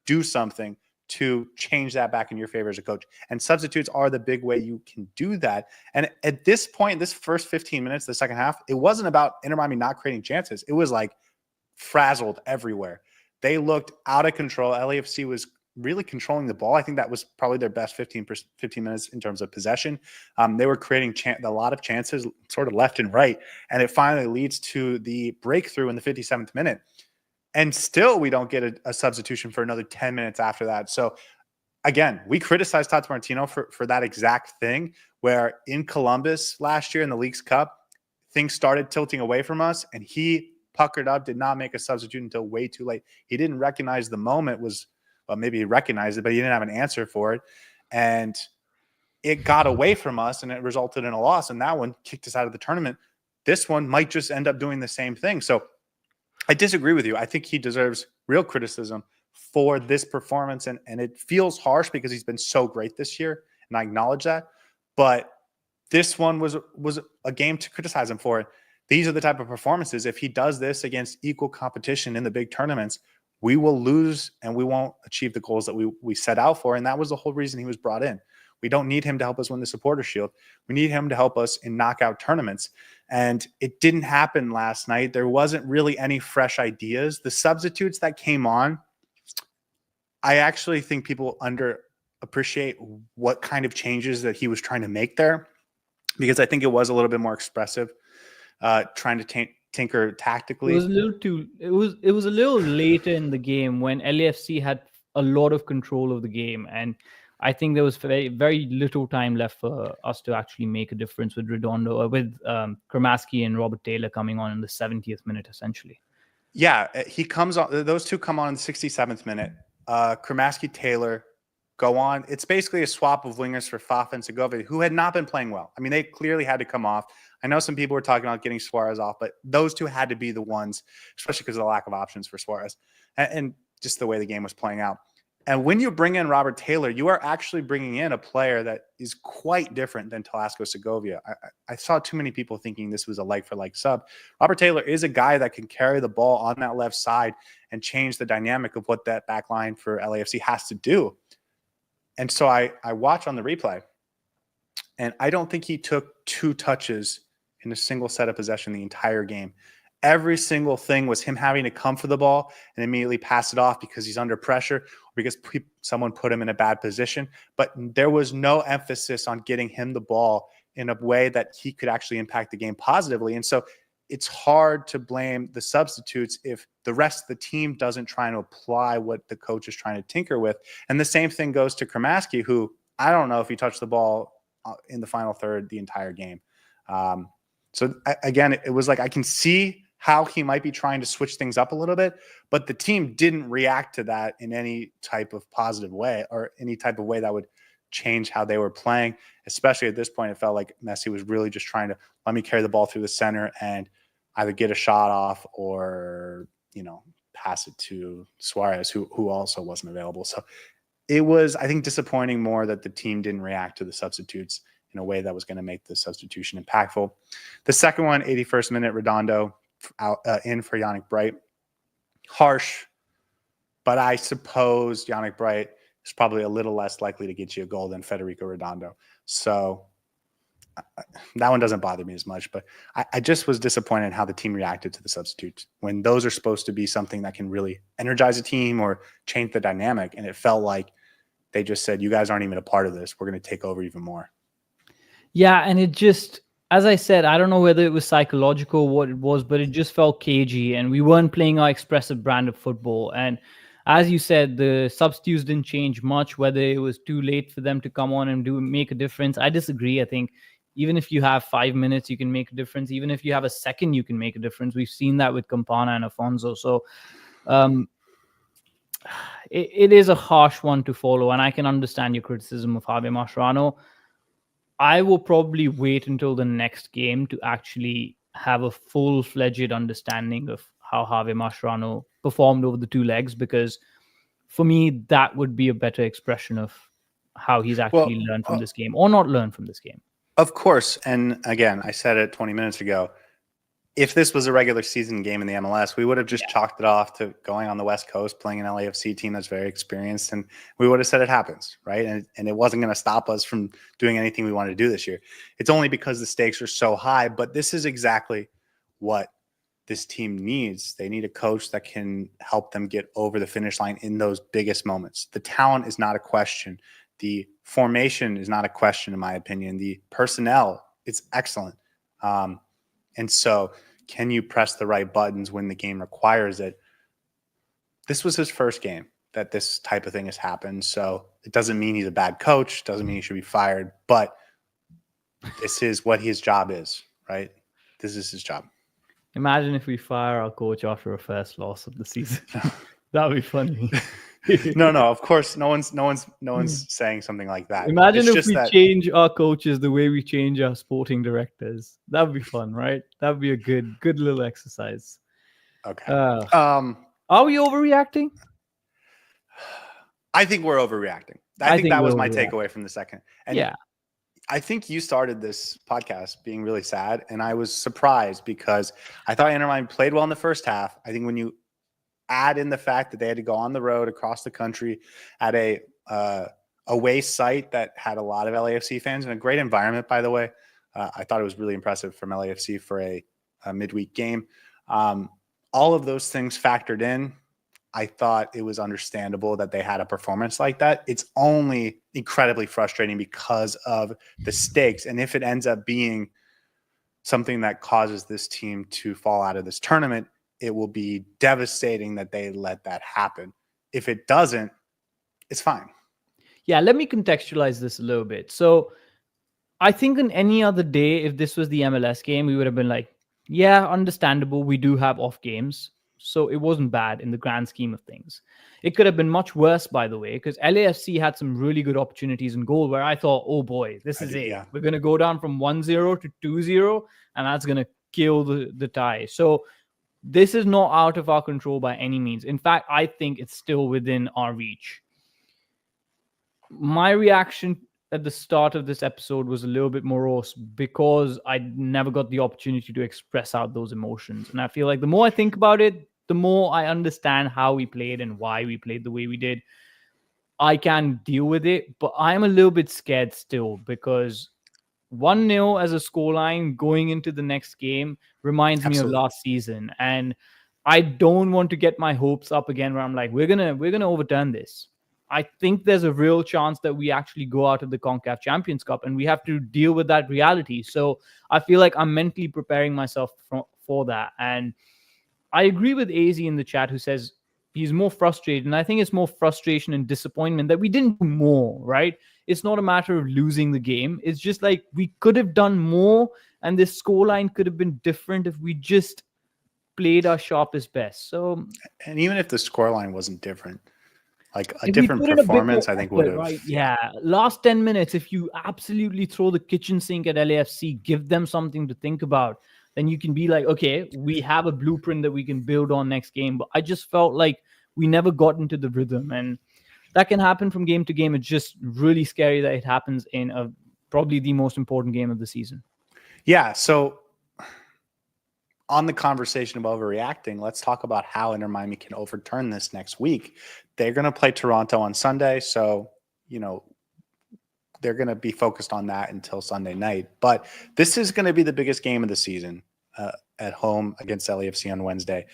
do something to change that back in your favor as a coach. And substitutes are the big way you can do that. And at this point, this first 15 minutes, the second half, it wasn't about Inter Miami not creating chances. It was like frazzled everywhere. They looked out of control. LAFC was really controlling the ball. I think that was probably their best 15 minutes in terms of possession. They were creating a lot of chances sort of left and right. And it finally leads to the breakthrough in the 57th minute. And still, we don't get a substitution for another 10 minutes after that. So, again, we criticized Tata Martino for that exact thing, where in Columbus last year in the Leagues Cup, things started tilting away from us, and he puckered up, did not make a substitute until way too late. He didn't recognize the moment was, well, maybe he recognized it, but he didn't have an answer for it. And it got away from us, and it resulted in a loss. And that one kicked us out of the tournament. This one might just end up doing the same thing. So I disagree with you. I think he deserves real criticism for this performance. And it feels harsh because he's been so great this year, and I acknowledge that. But this one was a game to criticize him for. These are the type of performances. If he does this against equal competition in the big tournaments, we will lose and we won't achieve the goals that we set out for. And that was the whole reason he was brought in. We don't need him to help us win the Supporter Shield. We need him to help us in knockout tournaments. And it didn't happen last night. There wasn't really any fresh ideas. The substitutes that came on, I actually think people underappreciate what kind of changes that he was trying to make there, because I think it was a little bit more expressive, trying to tinker tactically. It was a little it was a little later in the game when LAFC had a lot of control of the game, and I think there was very, very little time left for us to actually make a difference with Kramaski and Robert Taylor coming on in the 70th minute, essentially. Yeah, he comes on. Those two come on in the 67th minute. Kramaski, Taylor go on. It's basically a swap of wingers for Fafa and Segovia, who had not been playing well. I mean, they clearly had to come off. I know some people were talking about getting Suárez off, but those two had to be the ones, especially because of the lack of options for Suárez and just the way the game was playing out. And when you bring in Robert Taylor, you are actually bringing in a player that is quite different than Talasco Segovia. I saw too many people thinking this was a like-for-like sub. Robert Taylor is a guy that can carry the ball on that left side and change the dynamic of what that back line for LAFC has to do. And so I watch on the replay, and I don't think he took 2 touches in a single set of possession the entire game. Every single thing was him having to come for the ball and immediately pass it off because he's under pressure or because someone put him in a bad position. But there was no emphasis on getting him the ball in a way that he could actually impact the game positively. And so it's hard to blame the substitutes if the rest of the team doesn't try to apply what the coach is trying to tinker with. And the same thing goes to Kramaski, who I don't know if he touched the ball in the final third the entire game. So again, it was like I can see how he might be trying to switch things up a little bit, but the team didn't react to that in any type of positive way or any type of way that would change how they were playing. Especially at this point, it felt like Messi was really just trying to let me carry the ball through the center and either get a shot off or, pass it to Suárez, who also wasn't available. So it was, I think, disappointing more that the team didn't react to the substitutes in a way that was going to make the substitution impactful. The second one, 81st minute, Redondo in for Yannick Bright. Harsh, but I suppose Yannick Bright is probably a little less likely to get you a goal than Federico Redondo. So that one doesn't bother me as much, but I just was disappointed in how the team reacted to the substitutes when those are supposed to be something that can really energize a team or change the dynamic. And it felt like they just said, you guys aren't even a part of this. We're going to take over even more. Yeah, and it just, as I said, I don't know whether it was psychological or what it was, but it just felt cagey, and we weren't playing our expressive brand of football. And as you said, the substitutes didn't change much. Whether it was too late for them to come on and make a difference, I disagree. I think even if you have 5 minutes, you can make a difference. Even if you have a second, you can make a difference. We've seen that with Campana and Afonso. So um, it is a harsh one to follow, and I can understand your criticism of Javier Mascherano. I will probably wait until the next game to actually have a full-fledged understanding of how Javier Mascherano performed over the two legs, because for me, that would be a better expression of how he's actually learned from this game or not learned from this game. Of course. And again, I said it 20 minutes ago. If this was a regular season game in the MLS, we would have just chalked it off to going on the West Coast, playing an LAFC team that's very experienced, and we would have said it happens, right? And it wasn't going to stop us from doing anything we wanted to do this year. It's only because the stakes are so high, but this is exactly what this team needs. They need a coach that can help them get over the finish line in those biggest moments. The talent is not a question. The formation is not a question, in my opinion. The personnel, it's excellent. And so can you press the right buttons when the game requires it? This was his first game that this type of thing has happened. So it doesn't mean he's a bad coach, doesn't mean he should be fired, but this is what his job is, right? This is his job. Imagine if we fire our coach after a first loss of the season. That would be funny. No, of course, no one's saying something like that. Imagine if we change our coaches the way we change our sporting directors. That would be fun, right? That would be a good little exercise. Okay. Are we overreacting? I think we're overreacting. I think that was my takeaway from the second. And yeah. I think you started this podcast being really sad, and I was surprised because I thought Inter Miami played well in the first half. I think when you add in the fact that they had to go on the road across the country at a away site that had a lot of LAFC fans and a great environment, by the way. I thought it was really impressive from LAFC for a midweek game. All of those things factored in. I thought it was understandable that they had a performance like that. It's only incredibly frustrating because of the stakes. And if it ends up being something that causes this team to fall out of this tournament, it will be devastating that they let that happen. If it doesn't, it's fine. Yeah, let me contextualize this a little bit. So I think on any other day, if this was the MLS game, we would have been like, yeah, understandable. We do have off games. So it wasn't bad in the grand scheme of things. It could have been much worse, by the way, because LAFC had some really good opportunities in goal where I thought, oh boy, this is it. Yeah. We're going to go down from 1-0 to 2-0, and that's going to kill the tie. So this is not out of our control by any means. In fact, I think it's still within our reach. My reaction at the start of this episode was a little bit morose because I never got the opportunity to express out those emotions. And I feel like the more I think about it, the more I understand how we played and why we played the way we did. I can deal with it, but I'm a little bit scared still because 1-0 as a scoreline going into the next game reminds me of last season. And I don't want to get my hopes up again where I'm like, we're gonna overturn this. I think there's a real chance that we actually go out of the CONCACAF Champions Cup, and we have to deal with that reality. So I feel like I'm mentally preparing myself for that. And I agree with AZ in the chat who says he's more frustrated. And I think it's more frustration and disappointment that we didn't do more, right? It's not a matter of losing the game. It's just like we could have done more, and this scoreline could have been different if we just played our sharpest best. So, and even if the scoreline wasn't different, like a different performance, I think would have. Right? Yeah. Last 10 minutes, if you absolutely throw the kitchen sink at LAFC, give them something to think about, then you can be like, okay, we have a blueprint that we can build on next game. But I just felt like we never got into the rhythm, and that can happen from game to game. It's just really scary that it happens in probably the most important game of the season. Yeah. So on the conversation of overreacting, let's talk about how Inter Miami can overturn this next week. They're going to play Toronto on Sunday. So, they're going to be focused on that until Sunday night. But this is going to be the biggest game of the season at home against LAFC on Wednesday.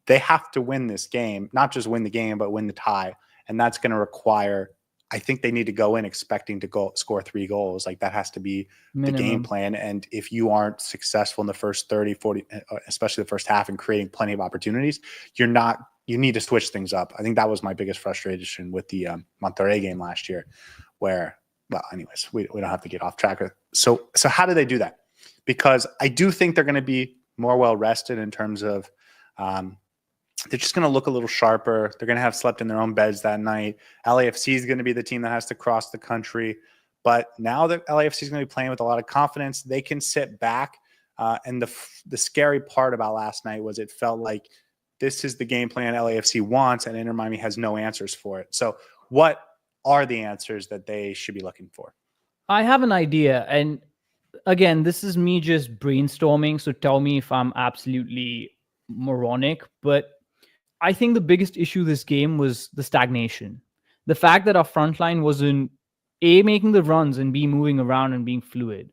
They have to win this game, not just win the game, but win the tie. And that's going to require, I think they need to go in expecting to score 3 goals. Like that has to be the game plan. And if you aren't successful in the first 30, 40, especially the first half and creating plenty of opportunities, you need to switch things up. I think that was my biggest frustration with the Monterrey game last year where, well, anyways, we don't have to get off track. So how do they do that? Because I do think they're going to be more well rested in terms of they're just going to look a little sharper. They're going to have slept in their own beds that night. LAFC is going to be the team that has to cross the country. But now that LAFC is going to be playing with a lot of confidence, they can sit back. And the scary part about last night was it felt like this is the game plan LAFC wants, and Inter Miami has no answers for it. So what are the answers that they should be looking for? I have an idea. And again, this is me just brainstorming. So tell me if I'm absolutely moronic. But I think the biggest issue this game was the stagnation. The fact that our front line wasn't A, making the runs, and B, moving around and being fluid.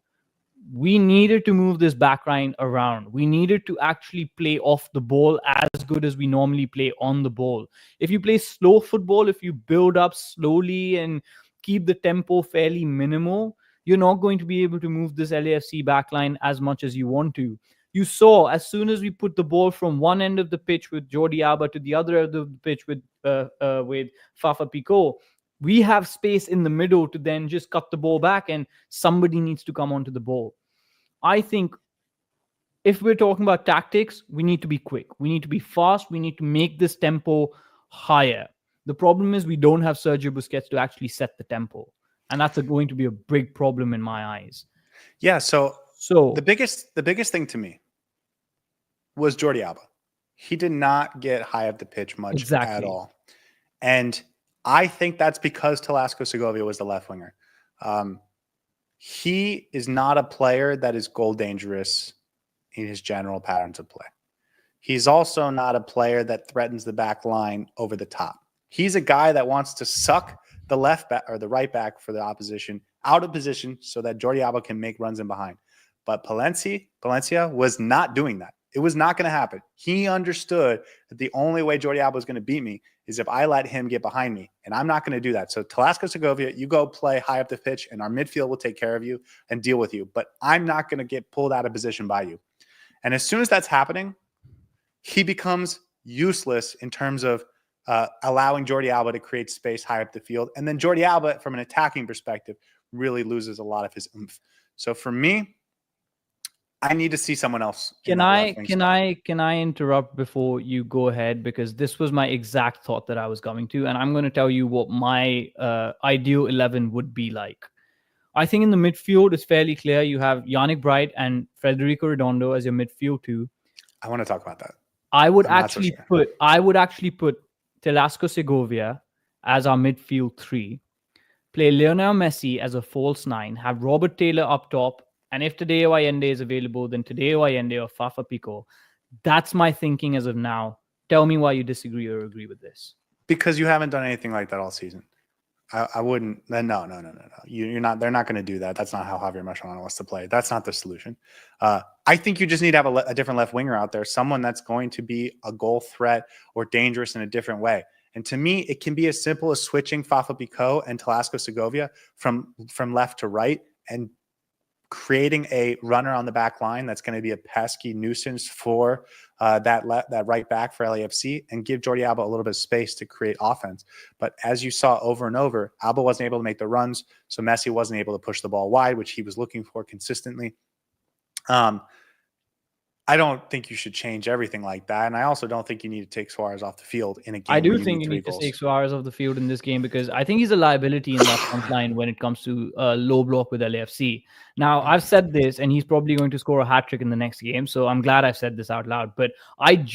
We needed to move this back line around. We needed to actually play off the ball as good as we normally play on the ball. If you play slow football, if you build up slowly and keep the tempo fairly minimal, you're not going to be able to move this LAFC backline as much as you want to. You saw as soon as we put the ball from one end of the pitch with Jordi Alba to the other end of the pitch with Fafa Picault, we have space in the middle to then just cut the ball back, and somebody needs to come onto the ball. I think if we're talking about tactics, we need to be quick. We need to be fast. We need to make this tempo higher. The problem is we don't have Sergio Busquets to actually set the tempo. And that's going to be a big problem in my eyes. Yeah, so the biggest thing to me was Jordi Alba. He did not get high up the pitch much at all. And I think that's because Telasco Segovia was the left winger. He is not a player that is goal dangerous in his general patterns of play. He's also not a player that threatens the back line over the top. He's a guy that wants to suck the left back or the right back for the opposition out of position so that Jordi Alba can make runs in behind. But Palencia was not doing that. It was not going to happen. He understood that the only way Jordi Alba was going to beat me is if I let him get behind me, and I'm not going to do that. So Telasco Segovia, you go play high up the pitch, and our midfield will take care of you and deal with you. But I'm not going to get pulled out of position by you. And as soon as that's happening, he becomes useless in terms of allowing Jordi Alba to create space high up the field. And then Jordi Alba, from an attacking perspective, really loses a lot of his oomph. So for me, I need to see someone else. Can I interrupt before you go ahead? Because this was my exact thought that I was coming to, and I'm going to tell you what my ideal 11 would be like. I think in the midfield, it's fairly clear. You have Yannick Bright and Federico Redondo as your midfield two. I want to talk about that. I would actually put Telasco Segovia as our midfield 3. Play Lionel Messi as a false 9. Have Robert Taylor up top. And if Tadeo Allende is available, then Tadeo Allende or Fafa Picault. That's my thinking as of now. Tell me why you disagree or agree with this. Because you haven't done anything like that all season. I wouldn't. No. You're not. They're not going to do that. That's not how Javier Mascherano wants to play. That's not the solution. I think you just need to have a different left winger out there, someone that's going to be a goal threat or dangerous in a different way. And to me, it can be as simple as switching Fafa Picault and Telasco Segovia from left to right and creating a runner on the back line that's going to be a pesky nuisance for that right back for LAFC, and give Jordi Alba a little bit of space to create offense. But as you saw over and over, Alba wasn't able to make the runs, so Messi wasn't able to push the ball wide, which he was looking for consistently. I don't think you should change everything like that. And I also don't think you need to take Suárez off the field in a game. I do think you need to take Suárez off the field in this game because I think he's a liability in that front line when it comes to low block with LAFC. Now, I've said this, and he's probably going to score a hat-trick in the next game. So I'm glad I've said this out loud. But I'm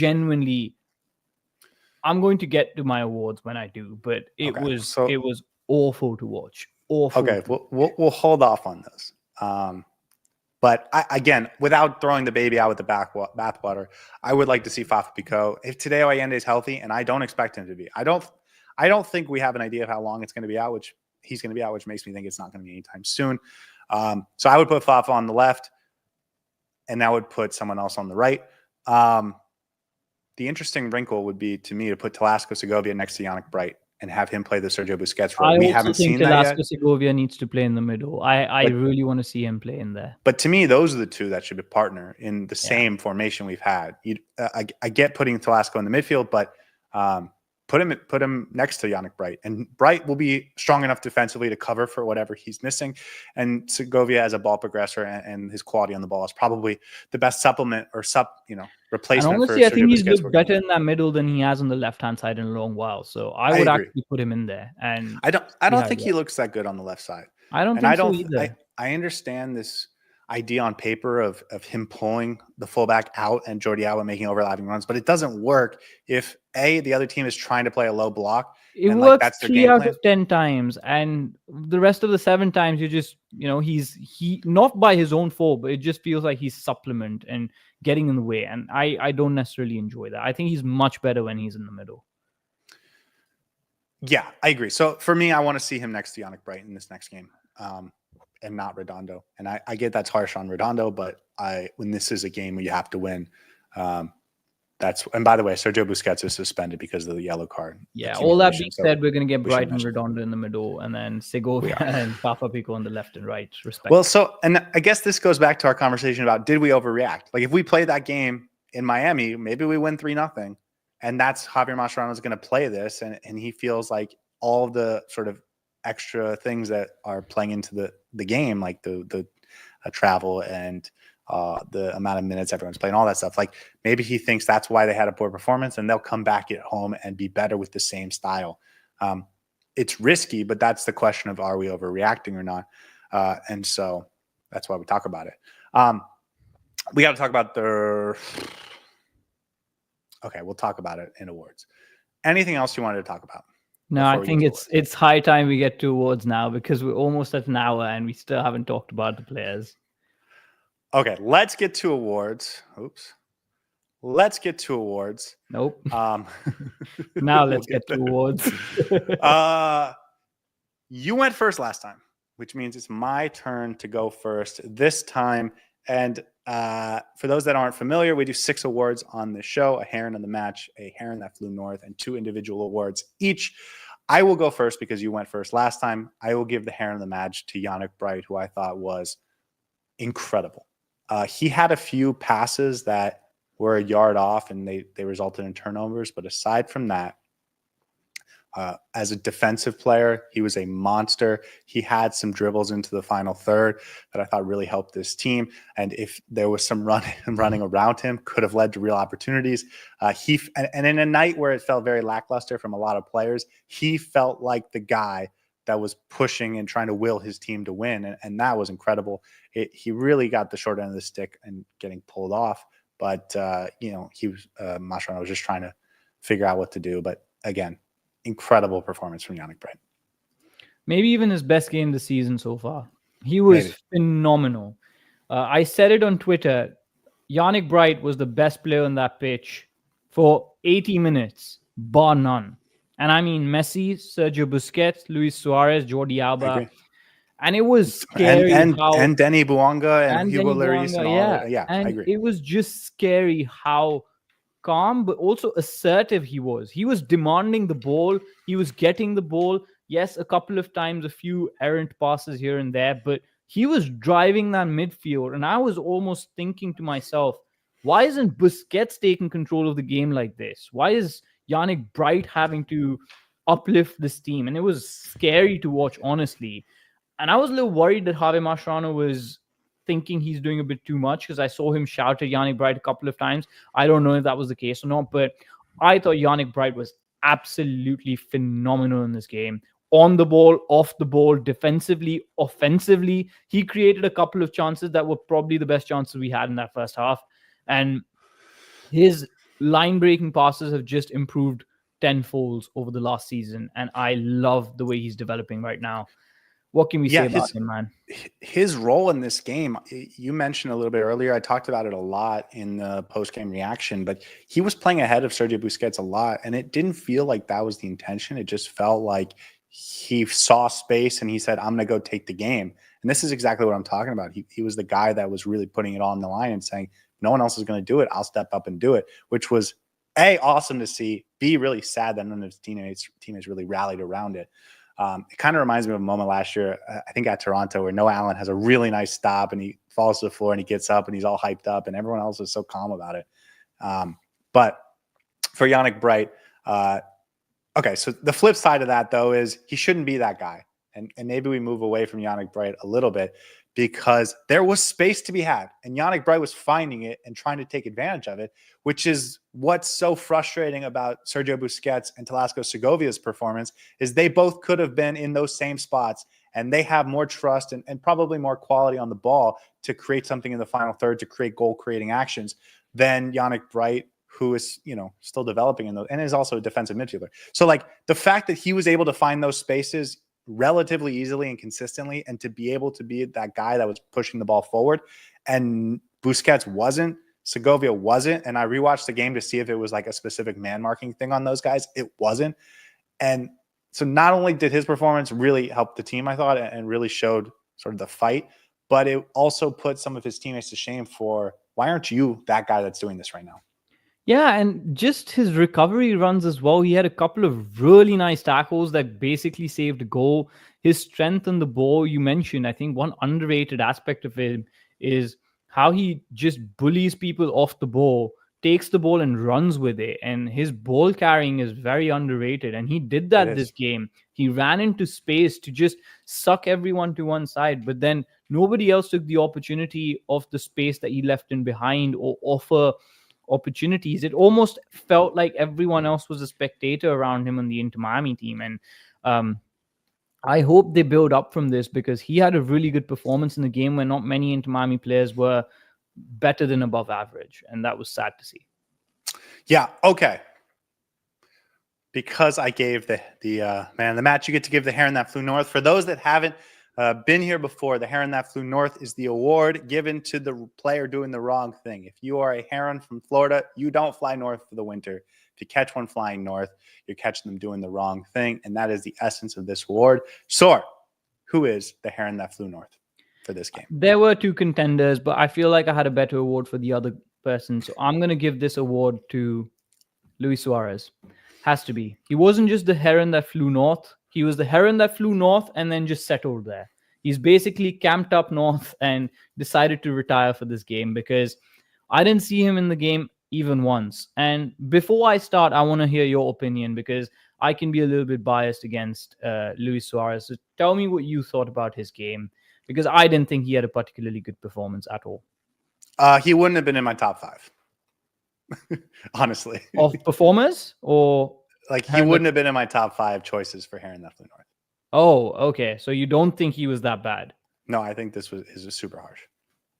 going to get to my awards when I do. But it was awful to watch. Awful. Okay, we'll hold off on this. But again, without throwing the baby out with the bathwater, I would like to see Fafa Picault. If Tadeo Allende is healthy, and I don't expect him to be, I don't think we have an idea of how long it's going to be out, which he's going to be out, which makes me think it's not going to be anytime soon. So I would put Fafa on the left, and that would put someone else on the right. The interesting wrinkle would be, to me, to put Telasco Segovia next to Yannick Bright. and have him play the Sergio Busquets role. I We also haven't think seen that yet. Velasco Segovia needs to play in the middle. I But- really want to see him play in there. But to me, those are the two that should be partner in the Yeah. same formation we've had. I get putting Velasco in the midfield, but put him next to Yannick Bright, and Bright will be strong enough defensively to cover for whatever he's missing. And Segovia as a ball progressor and his quality on the ball is probably the best supplement or And replacement honestly, I for think Sergio he's Busquets. looked better in that middle than he has on the left-hand side in a long while. So I would agree. actually put him in there. And I don't think he looks that good on the left side. I don't And think I don't so either. I understand this idea on paper of him pulling the fullback out and Jordi Alba making overlapping runs, but it doesn't work if the other team is trying to play a low block. It and works that's their 3 game out plan. of 10 times, and the rest of the 7 times you just, he not by his own fault, but it just feels like he's supplement and getting in the way, and I don't necessarily enjoy that. I think he's much better when he's in the middle. Yeah, I agree. So for me, I want to see him next to Yannick Bright in this next game, and not Redondo. And I get that's harsh on Redondo, but when this is a game where you have to win, and by the way, Sergio Busquets is suspended because of the yellow card. Yeah, all that being said, we're going to get we should Bright and mention Redondo in the middle, and then Segovia and Papa Pico on the left and right, respectively. Well, so, and I guess this goes back to our conversation about, did we overreact? Like if we play that game in Miami, maybe we win 3-0, and that's Javier Mascherano is going to play this, and he feels like all of the sort of extra things that are playing into the game, like the travel and the amount of minutes everyone's playing, all that stuff. Like maybe he thinks that's why they had a poor performance, and they'll come back at home and be better with the same style. It's risky, but that's the question of, are we overreacting or not? And so that's why we talk about it. We got to talk about okay, we'll talk about it in awards. Anything else you wanted to talk about? No, I think it's high time we get to awards now, because we're almost at an hour and we still haven't talked about the players. Okay, let's get to awards. Oops. Let's get to awards. Nope. Now let's get to awards. You went first last time, which means it's my turn to go first this time. And for those that aren't familiar, we do 6 awards on the show: a heron of the match, a heron that flew north, and 2 individual awards each. I will go first because you went first last time. I will give the heron of the match to Yannick Bright, who I thought was incredible. He had a few passes that were a yard off and they resulted in turnovers. But aside from that, as a defensive player, he was a monster. He had some dribbles into the final third that I thought really helped this team. And if there was some running around him, could have led to real opportunities. And in a night where it felt very lackluster from a lot of players, he felt like the guy that was pushing and trying to will his team to win. And that was incredible. He really got the short end of the stick and getting pulled off. But, Mascherano was just trying to figure out what to do. But again, incredible performance from Yannick Bright. Maybe even his best game this season so far. He was phenomenal. I said it on Twitter. Yannick Bright was the best player on that pitch for 80 minutes, bar none. And I mean Messi, Sergio Busquets, Luis Suárez, Jordi Alba. And it was scary. And Denis Bouanga and Hugo Lloris. And I agree. It was just scary how calm, but also assertive he was. He was demanding the ball. He was getting the ball. Yes, a couple of times, a few errant passes here and there, but he was driving that midfield. And I was almost thinking to myself, why isn't Busquets taking control of the game like this? Why is Yannick Bright having to uplift this team? And it was scary to watch, honestly. And I was a little worried that Javier Mascherano was thinking he's doing a bit too much, because I saw him shout at Yannick Bright a couple of times. I don't know if that was the case or not, but I thought Yannick Bright was absolutely phenomenal in this game. On the ball, off the ball, defensively, offensively. He created a couple of chances that were probably the best chances we had in that first half. And his line-breaking passes have just improved tenfold over the last season. And I love the way he's developing right now. What can we say about him, man? His role in this game, you mentioned a little bit earlier. I talked about it a lot in the post-game reaction, but he was playing ahead of Sergio Busquets a lot, and it didn't feel like that was the intention. It just felt like he saw space and he said, I'm going to go take the game. And this is exactly what I'm talking about. He was the guy that was really putting it on the line and saying, no one else is going to do it. I'll step up and do it, which was awesome to see, B, really sad that none of his teammates really rallied around it. It kind of reminds me of a moment last year, I think at Toronto, where Noah Allen has a really nice stop and he falls to the floor and he gets up and he's all hyped up and everyone else is so calm about it. But for Yannick Bright, okay, so the flip side of that, though, is he shouldn't be that guy. And maybe we move away from Yannick Bright a little bit because there was space to be had. And Yannick Bright was finding it and trying to take advantage of it, which is what's so frustrating about Sergio Busquets and Telesco Segovia's performance is they both could have been in those same spots and they have more trust and probably more quality on the ball to create something in the final third, to create goal-creating actions than Yannick Bright, who is, still developing in those and is also a defensive midfielder. So like the fact that he was able to find those spaces relatively easily and consistently and to be able to be that guy that was pushing the ball forward and Busquets wasn't, Segovia wasn't. And I rewatched the game to see if it was like a specific man marking thing on those guys. It wasn't. And so not only did his performance really help the team, I thought, and really showed sort of the fight, but it also put some of his teammates to shame for, why aren't you that guy that's doing this right now? Yeah, and just his recovery runs as well. He had a couple of really nice tackles that basically saved a goal. His strength on the ball, you mentioned, I think one underrated aspect of him is how he just bullies people off the ball, takes the ball and runs with it. And his ball carrying is very underrated. And he did that this game. He ran into space to just suck everyone to one side. But then nobody else took the opportunity of the space that he left in behind or offer opportunities. It almost felt like everyone else was a spectator around him on the Inter Miami team. And I hope they build up from this because he had a really good performance in the game where not many Inter Miami players were better than above average. And that was sad to see. Yeah. Okay. Because I gave the man of the match, you get to give the Heron that flew north. For those that haven't been here before, the Heron that flew north is the award given to the player doing the wrong thing. If you are a Heron from Florida, you don't fly north for the winter. If you catch one flying north, you're catching them doing the wrong thing. And that is the essence of this award. Saur, who is the Heron that flew north for this game? There were two contenders, but I feel like I had a better award for the other person. So I'm going to give this award to Luis Suárez. Has to be. He wasn't just the Heron that flew north. He was the Heron that flew north and then just settled there. He's basically camped up north and decided to retire for this game because I didn't see him in the game even once. And before I start, I want to hear your opinion because I can be a little bit biased against Luis Suárez. So tell me what you thought about his game because I didn't think he had a particularly good performance at all. He wouldn't have been in my top 5. Honestly. Of performers or? Like he wouldn't have been in my top 5 choices for Heron that flew north. Oh, okay. So you don't think he was that bad? No, I think this is super harsh.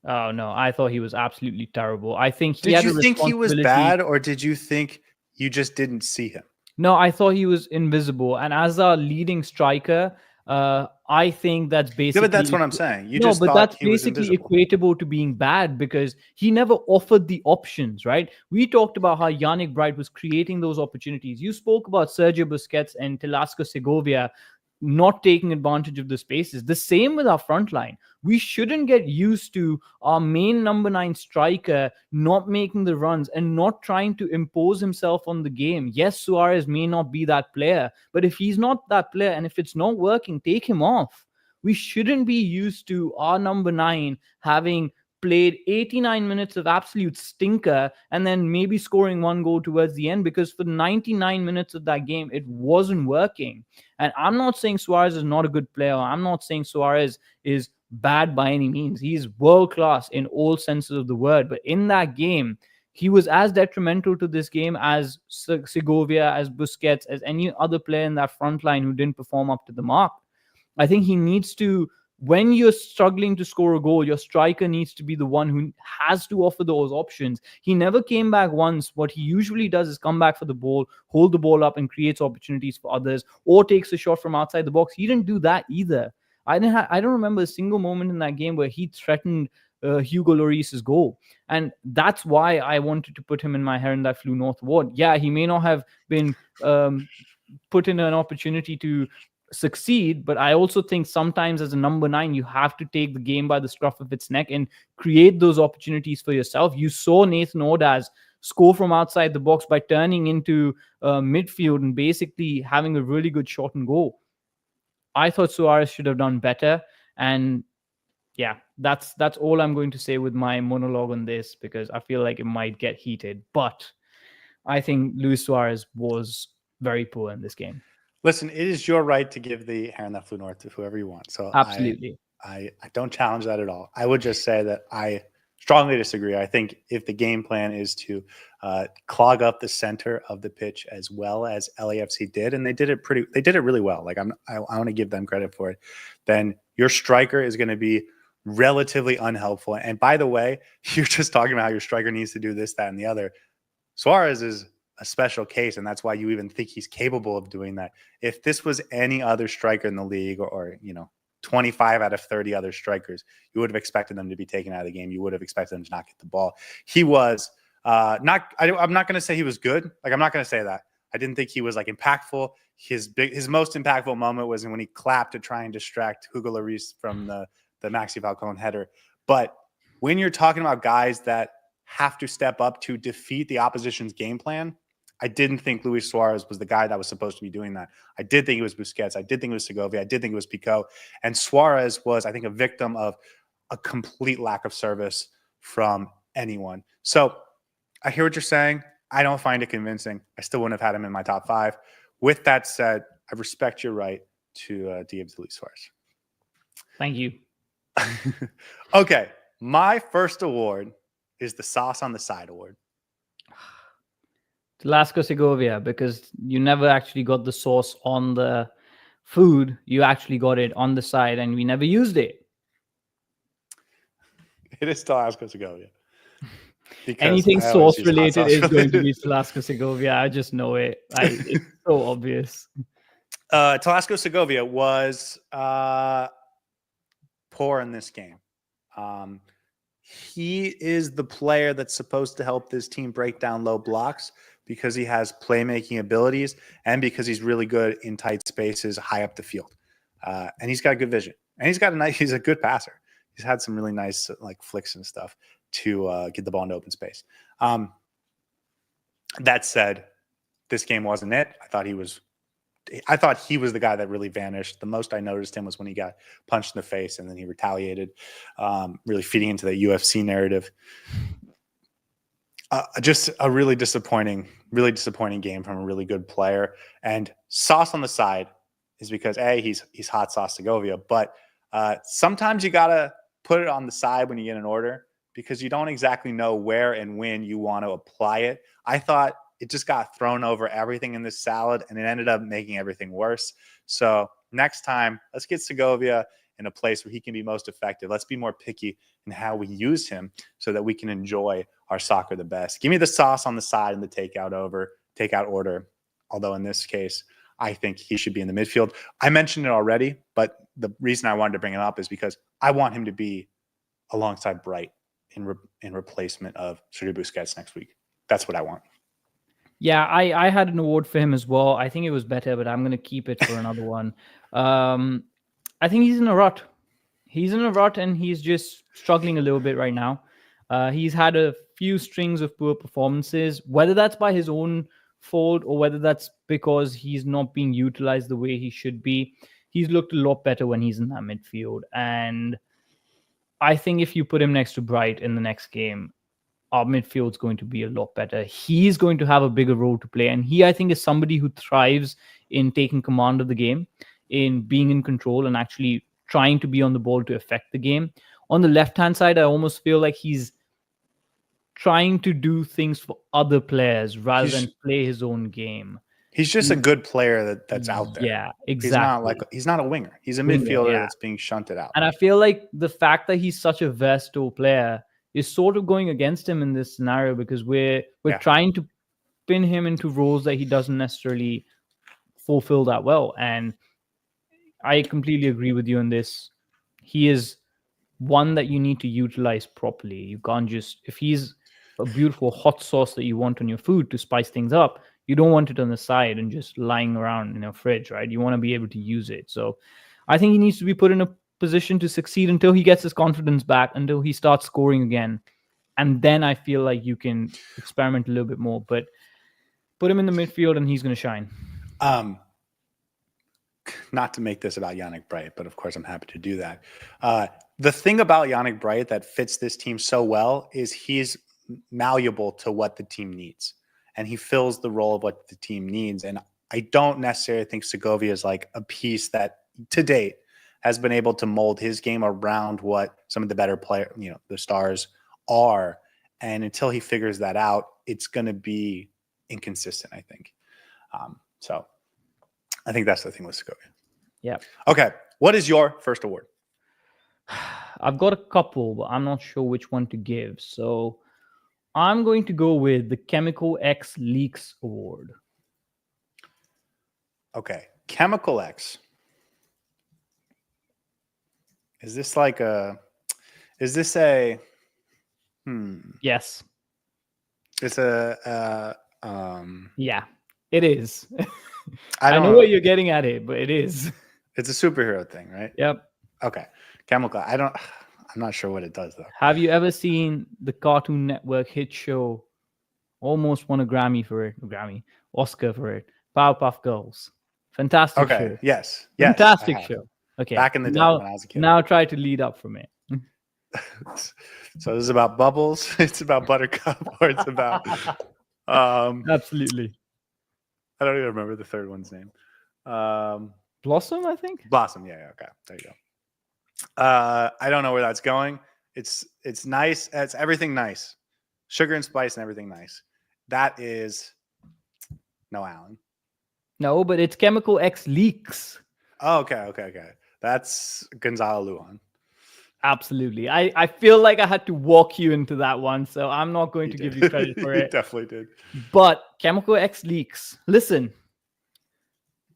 Oh, no. I thought he was absolutely terrible. I think he did had you think he was bad or did you think you just didn't see him? No, I thought he was invisible. And as our leading striker, I think that's basically... Yeah, but that's what I'm saying. You no, just but thought that's he was basically invisible. equatable to being bad because he never offered the options, right? We talked about how Yannick Bright was creating those opportunities. You spoke about Sergio Busquets and Telesco Segovia not taking advantage of the spaces. The same with our front line. We shouldn't get used to our main number 9 striker not making the runs and not trying to impose himself on the game. Yes, Suárez may not be that player, but if he's not that player and if it's not working, take him off. We shouldn't be used to our number 9 having played 89 minutes of absolute stinker and then maybe scoring one goal towards the end because for 99 minutes of that game, it wasn't working. And I'm not saying Suárez is not a good player. I'm not saying Suárez is bad by any means. He's world-class in all senses of the word. But in that game, he was as detrimental to this game as Segovia, as Busquets, as any other player in that front line who didn't perform up to the mark. I think he needs to, when you're struggling to score a goal, your striker needs to be the one who has to offer those options. He never came back once. What he usually does is come back for the ball, hold the ball up and creates opportunities for others, or takes a shot from outside the box. He didn't do that either. I don't remember a single moment in that game where he threatened Hugo Lloris's goal. And that's why I wanted to put him in my Heron that flew north award. Yeah, he may not have been put in an opportunity to succeed, but I also think sometimes as a number 9 you have to take the game by the scruff of its neck and create those opportunities for yourself. You saw Nathan Ordaz score from outside the box by turning into midfield and basically having a really good shot and goal. I thought Suárez should have done better. And yeah, that's all I'm going to say with my monologue on this, because I feel like it might get heated. But I think Luis Suárez was very poor in this game. Listen, it is your right to give the Heron that flew north to whoever you want. So Absolutely. I don't challenge that at all. I would just say that I strongly disagree. I think if the game plan is to clog up the center of the pitch as well as LAFC did, and they did it really well. Like I want to give them credit for it. Then your striker is going to be relatively unhelpful. And by the way, you're just talking about how your striker needs to do this, that, and the other. Suárez is a special case, and that's why you even think he's capable of doing that. If this was any other striker in the league, or 25 out of 30 other strikers, you would have expected them to be taken out of the game. You would have expected them to not get the ball. He was I'm not going to say he was good. Like, I'm not going to say that. I didn't think he was like impactful. His most impactful moment was when he clapped to try and distract Hugo Lloris from the Maxi Falcon header. But when you're talking about guys that have to step up to defeat the opposition's game plan, I didn't think Luis Suárez was the guy that was supposed to be doing that. I did think it was Busquets. I did think it was Segovia. I did think it was Pico. And Suárez was, I think, a victim of a complete lack of service from anyone. So I hear what you're saying. I don't find it convincing. I still wouldn't have had him in my top 5. With that said, I respect your right to give to Luis Suárez. Thank you. Okay. My first award is the Sauce on the Side award. Lasco Segovia, because you never actually got the sauce on the food. You actually got it on the side, and we never used it. It is Lasco Segovia. Anything sauce related is going to be Lasco Segovia. I just know it. It's so obvious. Lasco Segovia was poor in this game. He is the player that's supposed to help this team break down low blocks because he has playmaking abilities and because he's really good in tight spaces high up the field. And he's got good vision. And he's a good passer. He's had some really nice like flicks and stuff to get the ball into open space. That said, this game wasn't it. I thought he was the guy that really vanished. The most I noticed him was when he got punched in the face and then he retaliated, really feeding into the UFC narrative. Just a really disappointing game from a really good player. And sauce on the side is because he's hot sauce Segovia, but sometimes you gotta put it on the side when you get an order because you don't exactly know where and when you want to apply it. I thought it just got thrown over everything in this salad, and it ended up making everything worse. So next time, let's get Segovia in a place where he can be most effective. Let's be more picky in how we use him so that we can enjoy our soccer the best. Give me the sauce on the side and the takeout order. Although in this case, I think he should be in the midfield. I mentioned it already, but the reason I wanted to bring him up is because I want him to be alongside Bright in replacement of Sergio Busquets next week. That's what I want. Yeah, I had an award for him as well. I think it was better, but I'm going to keep it for another one. I think he's in a rut. He's in a rut, and he's just struggling a little bit right now. He's had a few strings of poor performances, whether that's by his own fault or whether that's because he's not being utilized the way he should be. He's looked a lot better when he's in that midfield. And I think if you put him next to Bright in the next game, our midfield's going to be a lot better. He's going to have a bigger role to play. And he, I think, is somebody who thrives in taking command of the game, in being in control and actually trying to be on the ball to affect the game. On the left-hand side, I almost feel like he's trying to do things for other players rather than play his own game. He's just a good player that's out there. Yeah, exactly. He's not a winger. He's a midfielder that's being shunted out. And I feel like the fact that he's such a versatile player is sort of going against him in this scenario because we're trying to pin him into roles that he doesn't necessarily fulfill that well. And I completely agree with you on this. He is one that you need to utilize properly. You can't just, if he's a beautiful hot sauce that you want on your food to spice things up, you don't want it on the side and just lying around in a fridge, right? You want to be able to use it. So I think he needs to be put in a position to succeed until he gets his confidence back, until he starts scoring again. And then I feel like you can experiment a little bit more. But put him in the midfield and he's going to shine. Not to make this about Yannick Bright, but of course I'm happy to do that. The thing about Yannick Bright that fits this team so well is he's malleable to what the team needs. And he fills the role of what the team needs. And I don't necessarily think Segovia is like a piece that to date has been able to mold his game around what some of the better players, the stars are. And until he figures that out, it's going to be inconsistent, I think. So I think that's the thing with Segovia. Yeah. Okay. What is your first award? I've got a couple, but I'm not sure which one to give. So I'm going to go with the Chemical X Leaks Award. Okay. Chemical X. Is this a Yes. It's a yeah, it is. I know what you're getting at it, but it is. It's a superhero thing, right? Yep. Okay. Chemical. I'm not sure what it does though. Have you ever seen the Cartoon Network hit show? Almost won a Oscar for it. Powerpuff Girls. Fantastic show. Yes. Fantastic show. Okay. Back in the day when I was a kid. Now try to lead up from it. So this is about Bubbles. It's about Buttercup, or it's about absolutely. I don't even remember the third one's name. Blossom, I think. Blossom. Yeah. Okay. There you go. I don't know where that's going. It's nice. It's everything nice. Sugar and spice and everything nice. That is no Alan. No, but it's Chemical X Leaks. Oh, okay. That's Gonzalo Lujan. Absolutely. I feel like I had to walk you into that one, so I'm not going to give you credit for it. You definitely did. But Chemical X Leaks. Listen,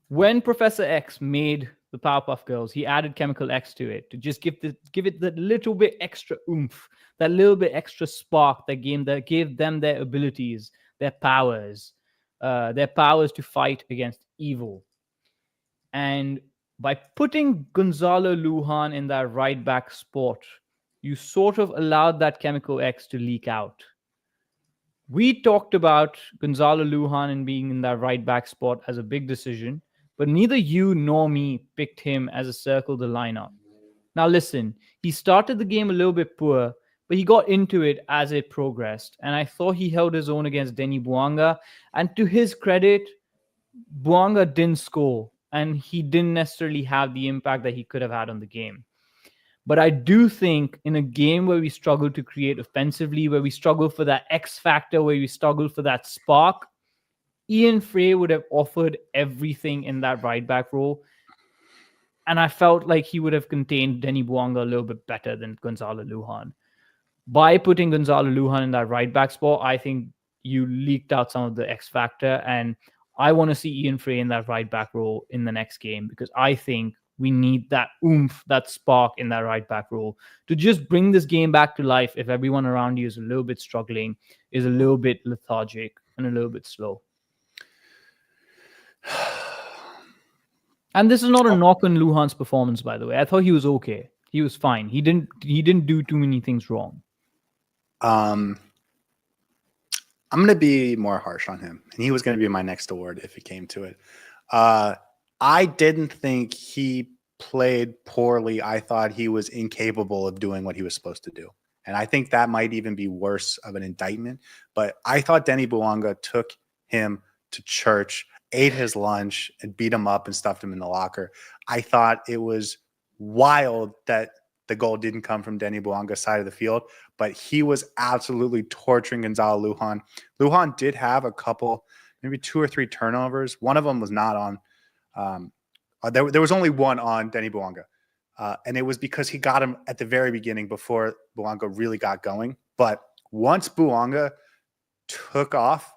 when Professor X made the Powerpuff Girls, he added Chemical X to it to just give it that little bit extra oomph, that little bit extra spark that gave them their abilities, their powers to fight against evil. And by putting Gonzalo Lujan in that right back spot, you sort of allowed that Chemical X to leak out. We talked about Gonzalo Lujan and being in that right back spot as a big decision, but neither you nor me picked him as a circle the lineup. Now listen, he started the game a little bit poor, but he got into it as it progressed, and I thought he held his own against Denny Bouanga, and to his credit, Bouanga didn't score, and he didn't necessarily have the impact that he could have had on the game. But I do think in a game where we struggle to create offensively, where we struggle for that X factor, where we struggle for that spark, Ian Frey would have offered everything in that right back role. And I felt like he would have contained Denny Bouanga a little bit better than Gonzalo Lujan. By putting Gonzalo Lujan in that right back spot, I think you leaked out some of the X factor, and I want to see Ian Frey in that right back role in the next game, because I think we need that oomph, that spark in that right back role to just bring this game back to life if everyone around you is a little bit struggling, is a little bit lethargic, and a little bit slow. And this is not a knock on Lujan's performance, by the way. I thought he was okay. He was fine. He didn't do too many things wrong. I'm going to be more harsh on him, and he was going to be my next award if it came to it. I didn't think he played poorly. I thought he was incapable of doing what he was supposed to do. And I think that might even be worse of an indictment. But I thought Denny Bouanga took him to church, ate his lunch, and beat him up and stuffed him in the locker. I thought it was wild that the goal didn't come from Denny Bouanga's side of the field, but he was absolutely torturing Gonzalo Lujan. Lujan did have a couple, maybe 2 or 3 turnovers. One of them was not on. There was only one on Denny Bouanga, and it was because he got him at the very beginning before Bouanga really got going. But once Bouanga took off,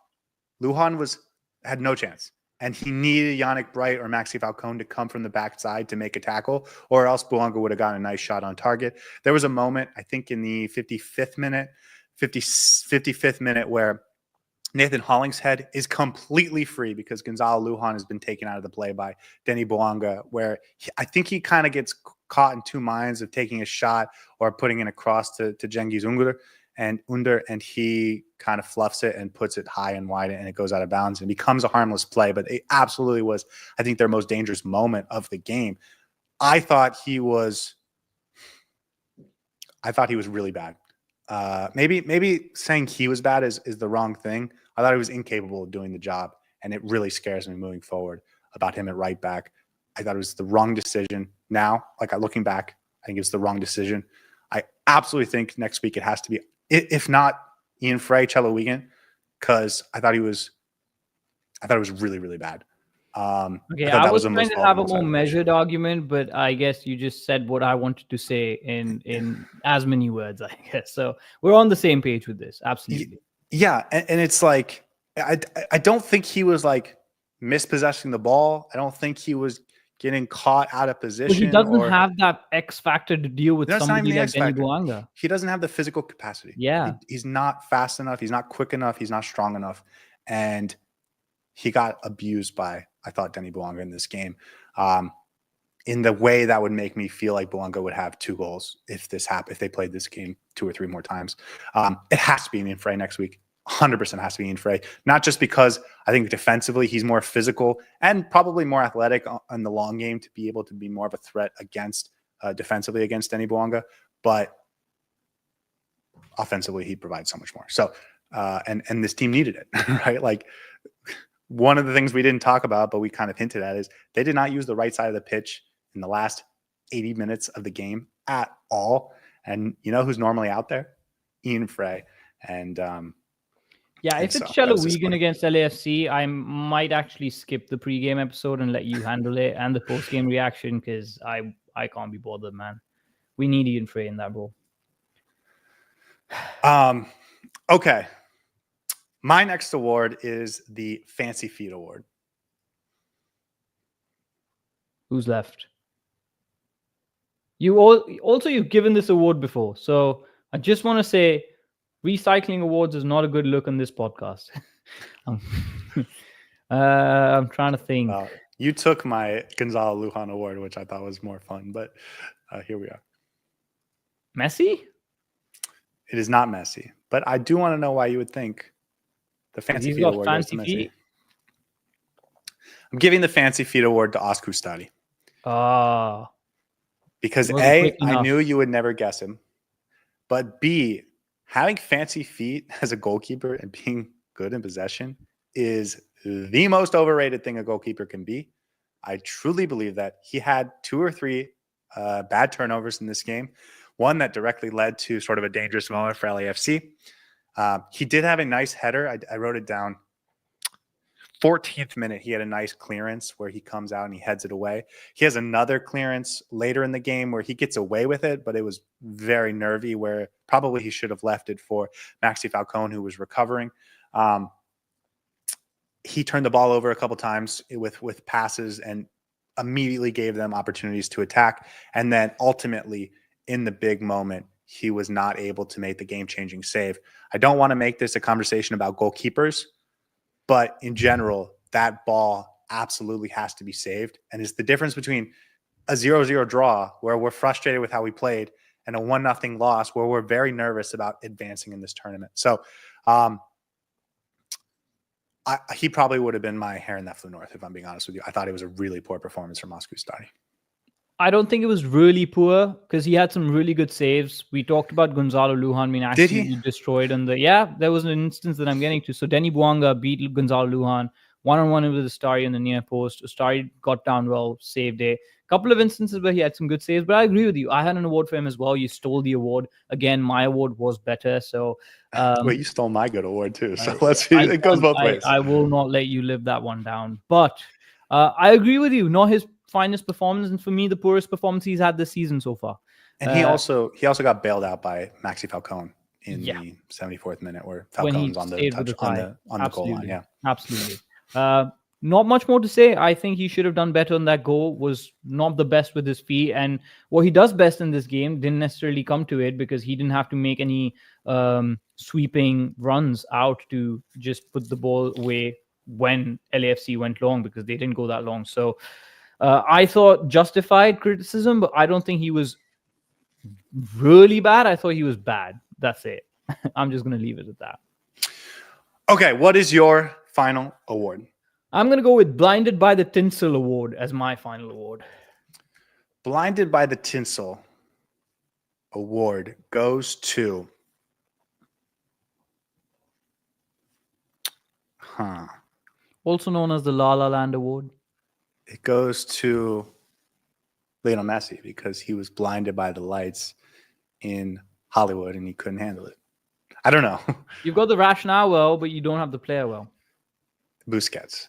Lujan had no chance. And he needed Yannick Bright or Maxi Falcone to come from the backside to make a tackle, or else Bouanga would have gotten a nice shot on target. There was a moment, I think in the 55th minute, where Nathan Hollingshead is completely free because Gonzalo Lujan has been taken out of the play by Denny Bouanga, where I think he kind of gets caught in two minds of taking a shot or putting it across to Cengiz Ünder. and Under, and he kind of fluffs it and puts it high and wide, and it goes out of bounds and becomes a harmless play. But it absolutely was, I think, their most dangerous moment of the game. I thought he was really bad. Maybe saying he was bad is the wrong thing. I thought he was incapable of doing the job, and it really scares me moving forward about him at right back. I thought it was the wrong decision. Now, looking back, I think it's the wrong decision. I absolutely think next week it has to be, if not Ian Frey, Cello Wigan, because I thought it was really, really bad. Okay, I was trying to have a more measured argument, but I guess you just said what I wanted to say in as many words, I guess. So we're on the same page with this. Absolutely. Yeah, and it's like I don't think he was like mispossessing the ball. I don't think he was getting caught out of position. But he doesn't have that X factor to deal with somebody like Denny Bouanga. He doesn't have the physical capacity. Yeah. He's not fast enough. He's not quick enough. He's not strong enough. And he got abused by, I thought, Denny Bouanga in this game, in the way that would make me feel like Bouanga would have 2 goals if this happened, if they played this game 2 or 3 more times. It has to be Ian Frey next week. 100% has to be Ian Frey. Not just because I think defensively he's more physical and probably more athletic on the long game to be able to be more of a threat against defensively against Denny Bouanga, but offensively he provides so much more. So and this team needed it, right? Like, one of the things we didn't talk about, but we kind of hinted at, is they did not use the right side of the pitch in the last 80 minutes of the game at all. And you know who's normally out there? Ian Frey. And if it's Cello Wigan against LAFC, I might actually skip the pregame episode and let you handle it and the postgame reaction, because I can't be bothered, man. We need Ian Frey in that role. Okay. My next award is the Fancy Feet Award. Who's left? You've given this award before, so I just want to say, recycling awards is not a good look on this podcast. I'm trying to think. You took my Gonzalo Lujan award, which I thought was more fun, but here we are. Messi? It is not Messi, but I do want to know why you would think the Fancy Feet Award goes to Messi. I'm giving the Fancy Feet Award to Oscar Ustari. Because A, I knew you would never guess him, but B, having fancy feet as a goalkeeper and being good in possession is the most overrated thing a goalkeeper can be. I truly believe that. He had 2 or 3 bad turnovers in this game, one that directly led to sort of a dangerous moment for LAFC. He did have a nice header. I wrote it down. 14th minute, he had a nice clearance where he comes out and he heads it away. He has another clearance later in the game where he gets away with it, but it was very nervy, where probably he should have left it for Maxi Falcone, who was recovering. He turned the ball over a couple times with passes and immediately gave them opportunities to attack. And then ultimately, in the big moment, he was not able to make the game-changing save. I don't want to make this a conversation about goalkeepers, but in general, that ball absolutely has to be saved. And it's the difference between a 0-0 draw, where we're frustrated with how we played, and a 1-0 loss, where we're very nervous about advancing in this tournament. So he probably would have been my Heron that flew north, if I'm being honest with you. I thought it was a really poor performance from Oscar Ustari. I don't think it was really poor, because he had some really good saves. We talked about Gonzalo Lujan being actually destroyed on the... Yeah, there was an instance that I'm getting to. So Denny Bouanga beat Gonzalo Lujan one-on-one with Ustari in the near post. Ustari got down well, saved it. A couple of instances where he had some good saves, but I agree with you. I had an award for him as well. You stole the award. Again, my award was better. So wait, you stole my good award too. So let's see. It goes both ways. I will not let you live that one down. But I agree with you. Not his finest performance, and for me, the poorest performance he's had this season so far. And he also got bailed out by Maxi Falcone in the 74th minute, where Falcone's on the touch on the goal line. Yeah, absolutely. Not much more to say. I think he should have done better on that goal. Was not the best with his feet, and what he does best in this game didn't necessarily come to it, because he didn't have to make any sweeping runs out to just put the ball away when LAFC went long, because they didn't go that long. So I thought justified criticism, but I don't think he was really bad. I thought he was bad. That's it. I'm just going to leave it at that. Okay, what is your final award? I'm going to go with Blinded by the Tinsel Award as my final award. Blinded by the Tinsel Award goes to... Also known as the La La Land Award. It goes to Lionel Messi because he was blinded by the lights in Hollywood and he couldn't handle it. I don't know. You've got the rationale well, but you don't have the player well. Busquets.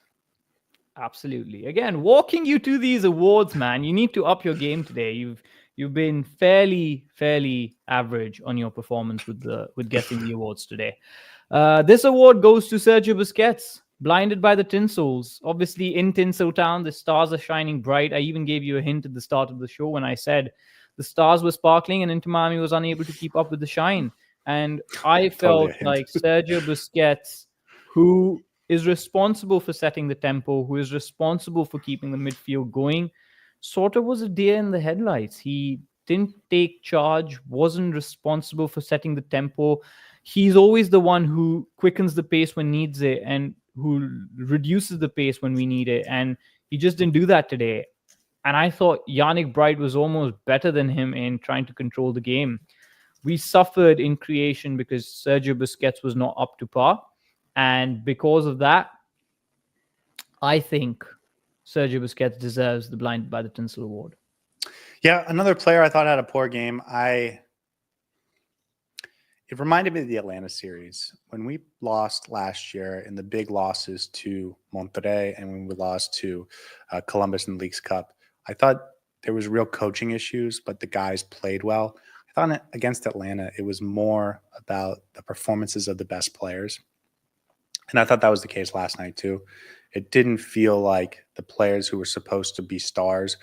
Absolutely. Again, walking you to these awards, man. You need to up your game today. You've been fairly average on your performance with guessing the awards today. This award goes to Sergio Busquets. Blinded by the tinsels. Obviously, in Tinsel Town, the stars are shining bright. I even gave you a hint at the start of the show when I said the stars were sparkling and Inter Miami was unable to keep up with the shine. And I felt like Sergio Busquets, who is responsible for setting the tempo, who is responsible for keeping the midfield going, sort of was a deer in the headlights. He didn't take charge, wasn't responsible for setting the tempo. He's always the one who quickens the pace when needs it and who reduces the pace when we need it. And he just didn't do that today. And I thought Yannick Bright was almost better than him in trying to control the game. We suffered in creation because Sergio Busquets was not up to par. And because of that, I think Sergio Busquets deserves the Blinded by the Tinsel Award. Yeah, another player I thought had a poor game. It reminded me of the Atlanta series when we lost last year in the big losses to Monterrey and when we lost to Columbus in the Leagues Cup. I thought there was real coaching issues, but the guys played well. I thought against Atlanta, it was more about the performances of the best players. And I thought that was the case last night too. It didn't feel like the players who were supposed to be stars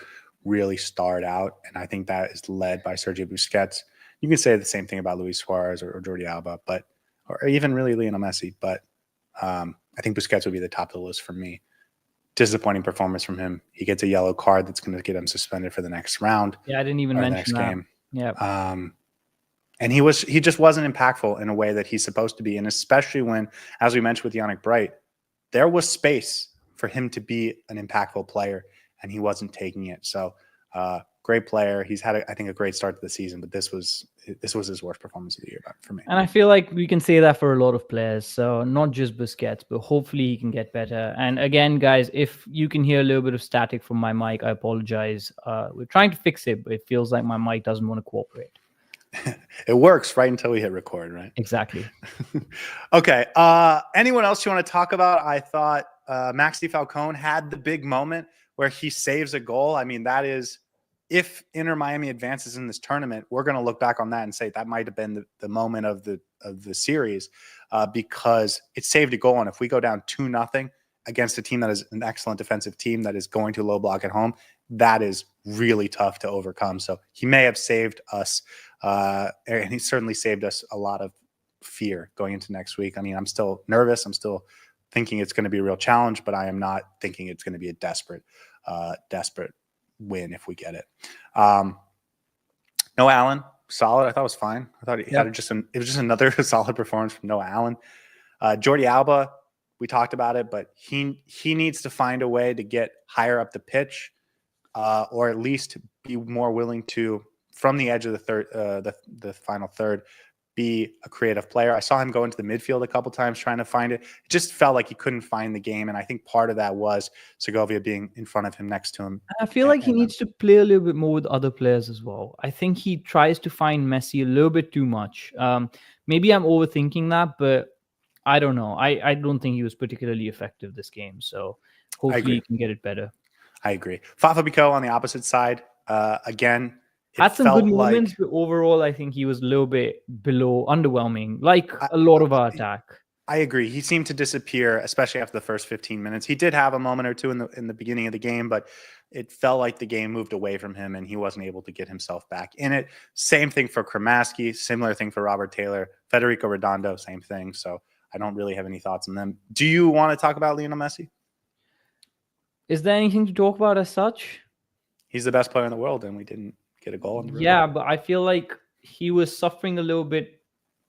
really starred out. And I think that is led by Sergio Busquets. You can say the same thing about Luis Suárez or Jordi Alba, or even really Lionel Messi. But I think Busquets would be the top of the list for me. Disappointing performance from him. He gets a yellow card that's going to get him suspended for the next round. Yeah, I didn't even mention that. Game. Yeah. And he just wasn't impactful in a way that he's supposed to be. And especially when, as we mentioned with Yannick Bright, there was space for him to be an impactful player and he wasn't taking it. So great player. He's had, I think, a great start to the season, but this was his worst performance of the year for me. And I feel like we can say that for a lot of players. So not just Busquets, but hopefully he can get better. And again, guys, if you can hear a little bit of static from my mic, I apologize. We're trying to fix it, but it feels like my mic doesn't want to cooperate. It works right until we hit record, right? Exactly. Okay. Anyone else you want to talk about? I thought Maxi Falcone had the big moment where he saves a goal. I mean, that is, if Inter Miami advances in this tournament, we're going to look back on that and say that might have been the moment of the series because it saved a goal. And if we go down 2-0 against a team that is an excellent defensive team that is going to low block at home, that is really tough to overcome. So he may have saved us, and he certainly saved us a lot of fear going into next week. I mean, I'm still nervous. I'm still thinking it's going to be a real challenge, but I am not thinking it's going to be a desperate win if we get it. Noah Allen, solid. I thought it was fine. I thought it was just another solid performance from Noah Allen. Jordi Alba, we talked about it, but he needs to find a way to get higher up the pitch, or at least be more willing to, from the edge of the final third, be a creative player. I saw him go into the midfield a couple times trying to find it. It just felt like he couldn't find the game, and I think part of that was Segovia being in front of him, next to him. I feel like he needs to play a little bit more with other players as well. I think he tries to find Messi a little bit too much. Maybe I'm overthinking that, but I don't know. I don't think he was particularly effective this game, so hopefully he can get it better. I agree. Fafa Biko on the opposite side, again, had some good moments, but overall, I think he was a little bit below, underwhelming, like a lot of our attack. I agree. He seemed to disappear, especially after the first 15 minutes. He did have a moment or two in the beginning of the game, but it felt like the game moved away from him and he wasn't able to get himself back in it. Same thing for Kremaski, similar thing for Robert Taylor, Federico Redondo, same thing. So I don't really have any thoughts on them. Do you want to talk about Lionel Messi? Is there anything to talk about as such? He's the best player in the world and we didn't get a goal in the room. Yeah, but I feel like he was suffering a little bit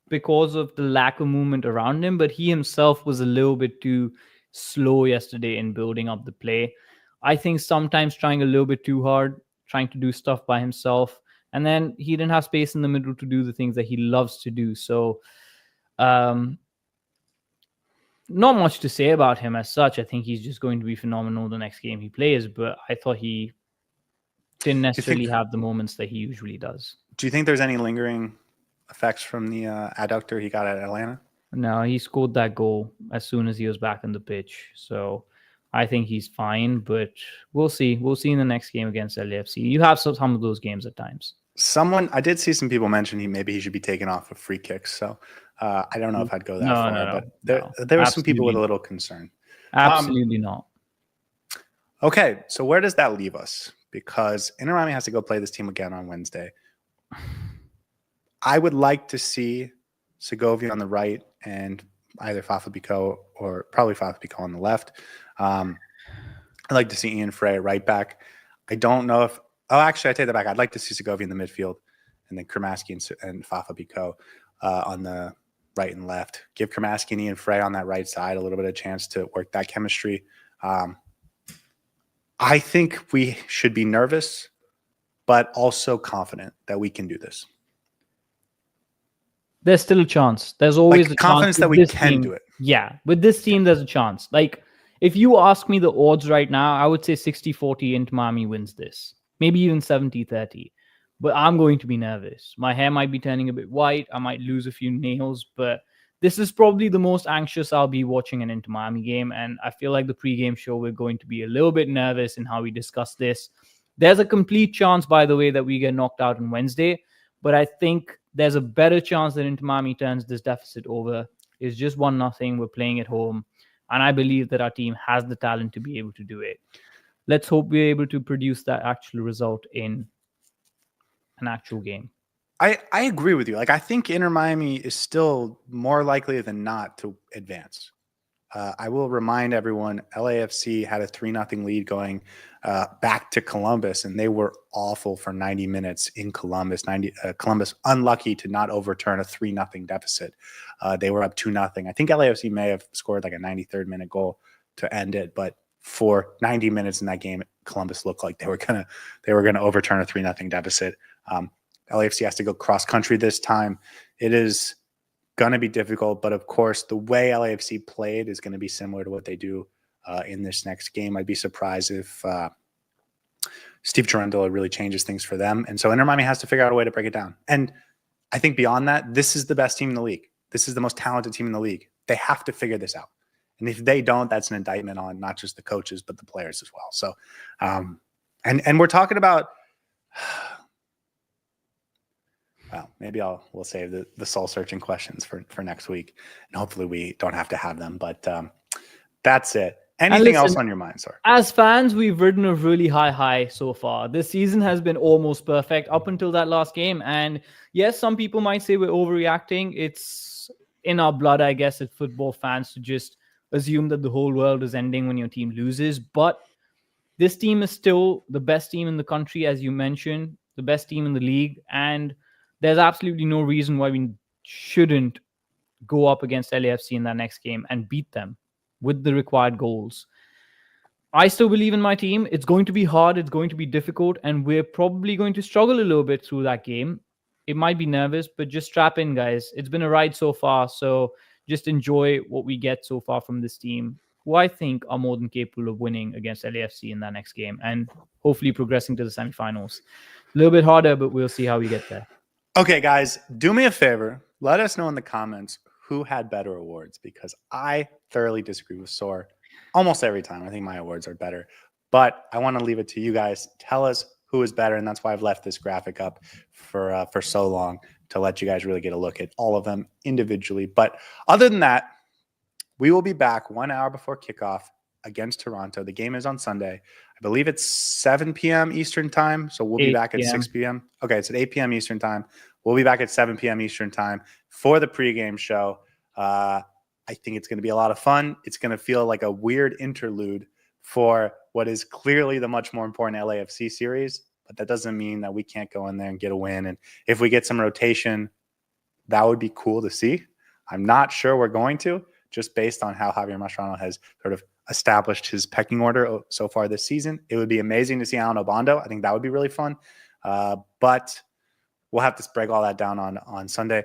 because of the lack of movement around him, but he himself was a little bit too slow yesterday in building up the play. I think sometimes trying a little bit too hard, trying to do stuff by himself, and then he didn't have space in the middle to do the things that he loves to do. So, not much to say about him as such. I think he's just going to be phenomenal the next game he plays, but I thought he didn't necessarily have the moments that he usually does. Do you think there's any lingering effects from the adductor he got at Atlanta? No, he scored that goal as soon as he was back on the pitch. So I think he's fine, but we'll see. We'll see in the next game against LAFC. You have some of those games at times. I did see some people mention maybe he should be taken off of free kicks. So I don't know if I'd go that far, but there were some people with a little concern. Absolutely not. Okay, so where does that leave us? Because Inter Miami has to go play this team again on Wednesday. I would like to see Segovia on the right and either Fafa Biko or probably Fafa Biko on the left. I'd like to see Ian Frey at right back. I don't know if – actually, I take that back. I'd like to see Segovia in the midfield and then Kramaski and Fafa Biko on the right and left. Give Kramaski and Ian Frey on that right side a little bit of chance to work that chemistry. I think we should be nervous, but also confident that we can do this. There's still a chance. There's always a confidence that we can do it. Yeah, with this team, there's a chance. Like, if you ask me the odds right now, I would say 60-40 Inter Miami wins this. Maybe even 70-30. But I'm going to be nervous. My hair might be turning a bit white. I might lose a few nails. But this is probably the most anxious I'll be watching an Inter Miami game. And I feel like the pregame show, we're going to be a little bit nervous in how we discuss this. There's a complete chance, by the way, that we get knocked out on Wednesday. But I think there's a better chance that Inter Miami turns this deficit over. It's just 1-0. We're playing at home. And I believe that our team has the talent to be able to do it. Let's hope we're able to produce that actual result in an actual game. I agree with you. Like, I think Inter Miami is still more likely than not to advance. I will remind everyone, LAFC had a 3-0 lead going back to Columbus, and they were awful for 90 minutes in Columbus. Columbus unlucky to not overturn a 3-0 deficit. They were up 2-0. I think LAFC may have scored like a 93rd minute goal to end it, but for 90 minutes in that game, Columbus looked like they were gonna overturn a 3-0 deficit. LAFC has to go cross country this time. It is going to be difficult, but of course, the way LAFC played is going to be similar to what they do in this next game. I'd be surprised if Steve Cherundolo really changes things for them. And so Inter Miami has to figure out a way to break it down. And I think beyond that, this is the best team in the league. This is the most talented team in the league. They have to figure this out. And if they don't, that's an indictment on not just the coaches, but the players as well. So, and we're talking about, well, maybe we'll save the soul searching questions for next week, and hopefully we don't have to have them. But that's it. Anything else on your mind, Saur? As fans, we've ridden a really high so far. This season has been almost perfect up until that last game. And yes, some people might say we're overreacting. It's in our blood, I guess, as football fans to just assume that the whole world is ending when your team loses. But this team is still the best team in the country, as you mentioned, the best team in the league. And there's absolutely no reason why we shouldn't go up against LAFC in that next game and beat them with the required goals. I still believe in my team. It's going to be hard. It's going to be difficult. And we're probably going to struggle a little bit through that game. It might be nervous, but just strap in, guys. It's been a ride so far. So just enjoy what we get so far from this team, who I think are more than capable of winning against LAFC in that next game and hopefully progressing to the semifinals. A little bit harder, but we'll see how we get there. Okay, guys, do me a favor. Let us know in the comments who had better awards, because I thoroughly disagree with Saur almost every time. I think my awards are better, but I want to leave it to you guys. Tell us who is better, and that's why I've left this graphic up for so long, to let you guys really get a look at all of them individually. But other than that, we will be back 1 hour before kickoff against Toronto. The game is on Sunday. I believe it's 7 p.m. Eastern time. So we'll be back at 6 p.m. Okay, it's at 8 p.m. Eastern time. We'll be back at 7 p.m. Eastern time for the pregame show. I think it's going to be a lot of fun. It's going to feel like a weird interlude for what is clearly the much more important LAFC series. But that doesn't mean that we can't go in there and get a win. And if we get some rotation, that would be cool to see. I'm not sure we're going to, just based on how Javier Mascherano has sort of established his pecking order so far this season. It would be amazing to see Lionel Bondo. I think that would be really fun. But we'll have to break all that down on Sunday.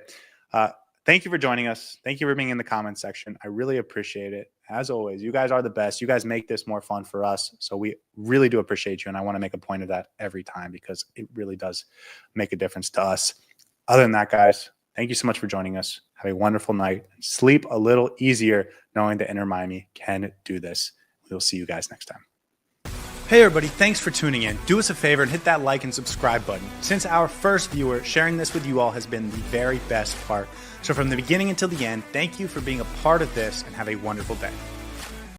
Thank you for joining us. Thank you for being in the comments section. I really appreciate it. As always, you guys are the best. You guys make this more fun for us. So we really do appreciate you. And I want to make a point of that every time because it really does make a difference to us. Other than that, guys, thank you so much for joining us. Have a wonderful night. Sleep a little easier knowing that Inter Miami can do this. We'll see you guys next time. Hey everybody, thanks for tuning in. Do us a favor and hit that like and subscribe button. Since our first viewer, sharing this with you all has been the very best part. So from the beginning until the end, thank you for being a part of this and have a wonderful day.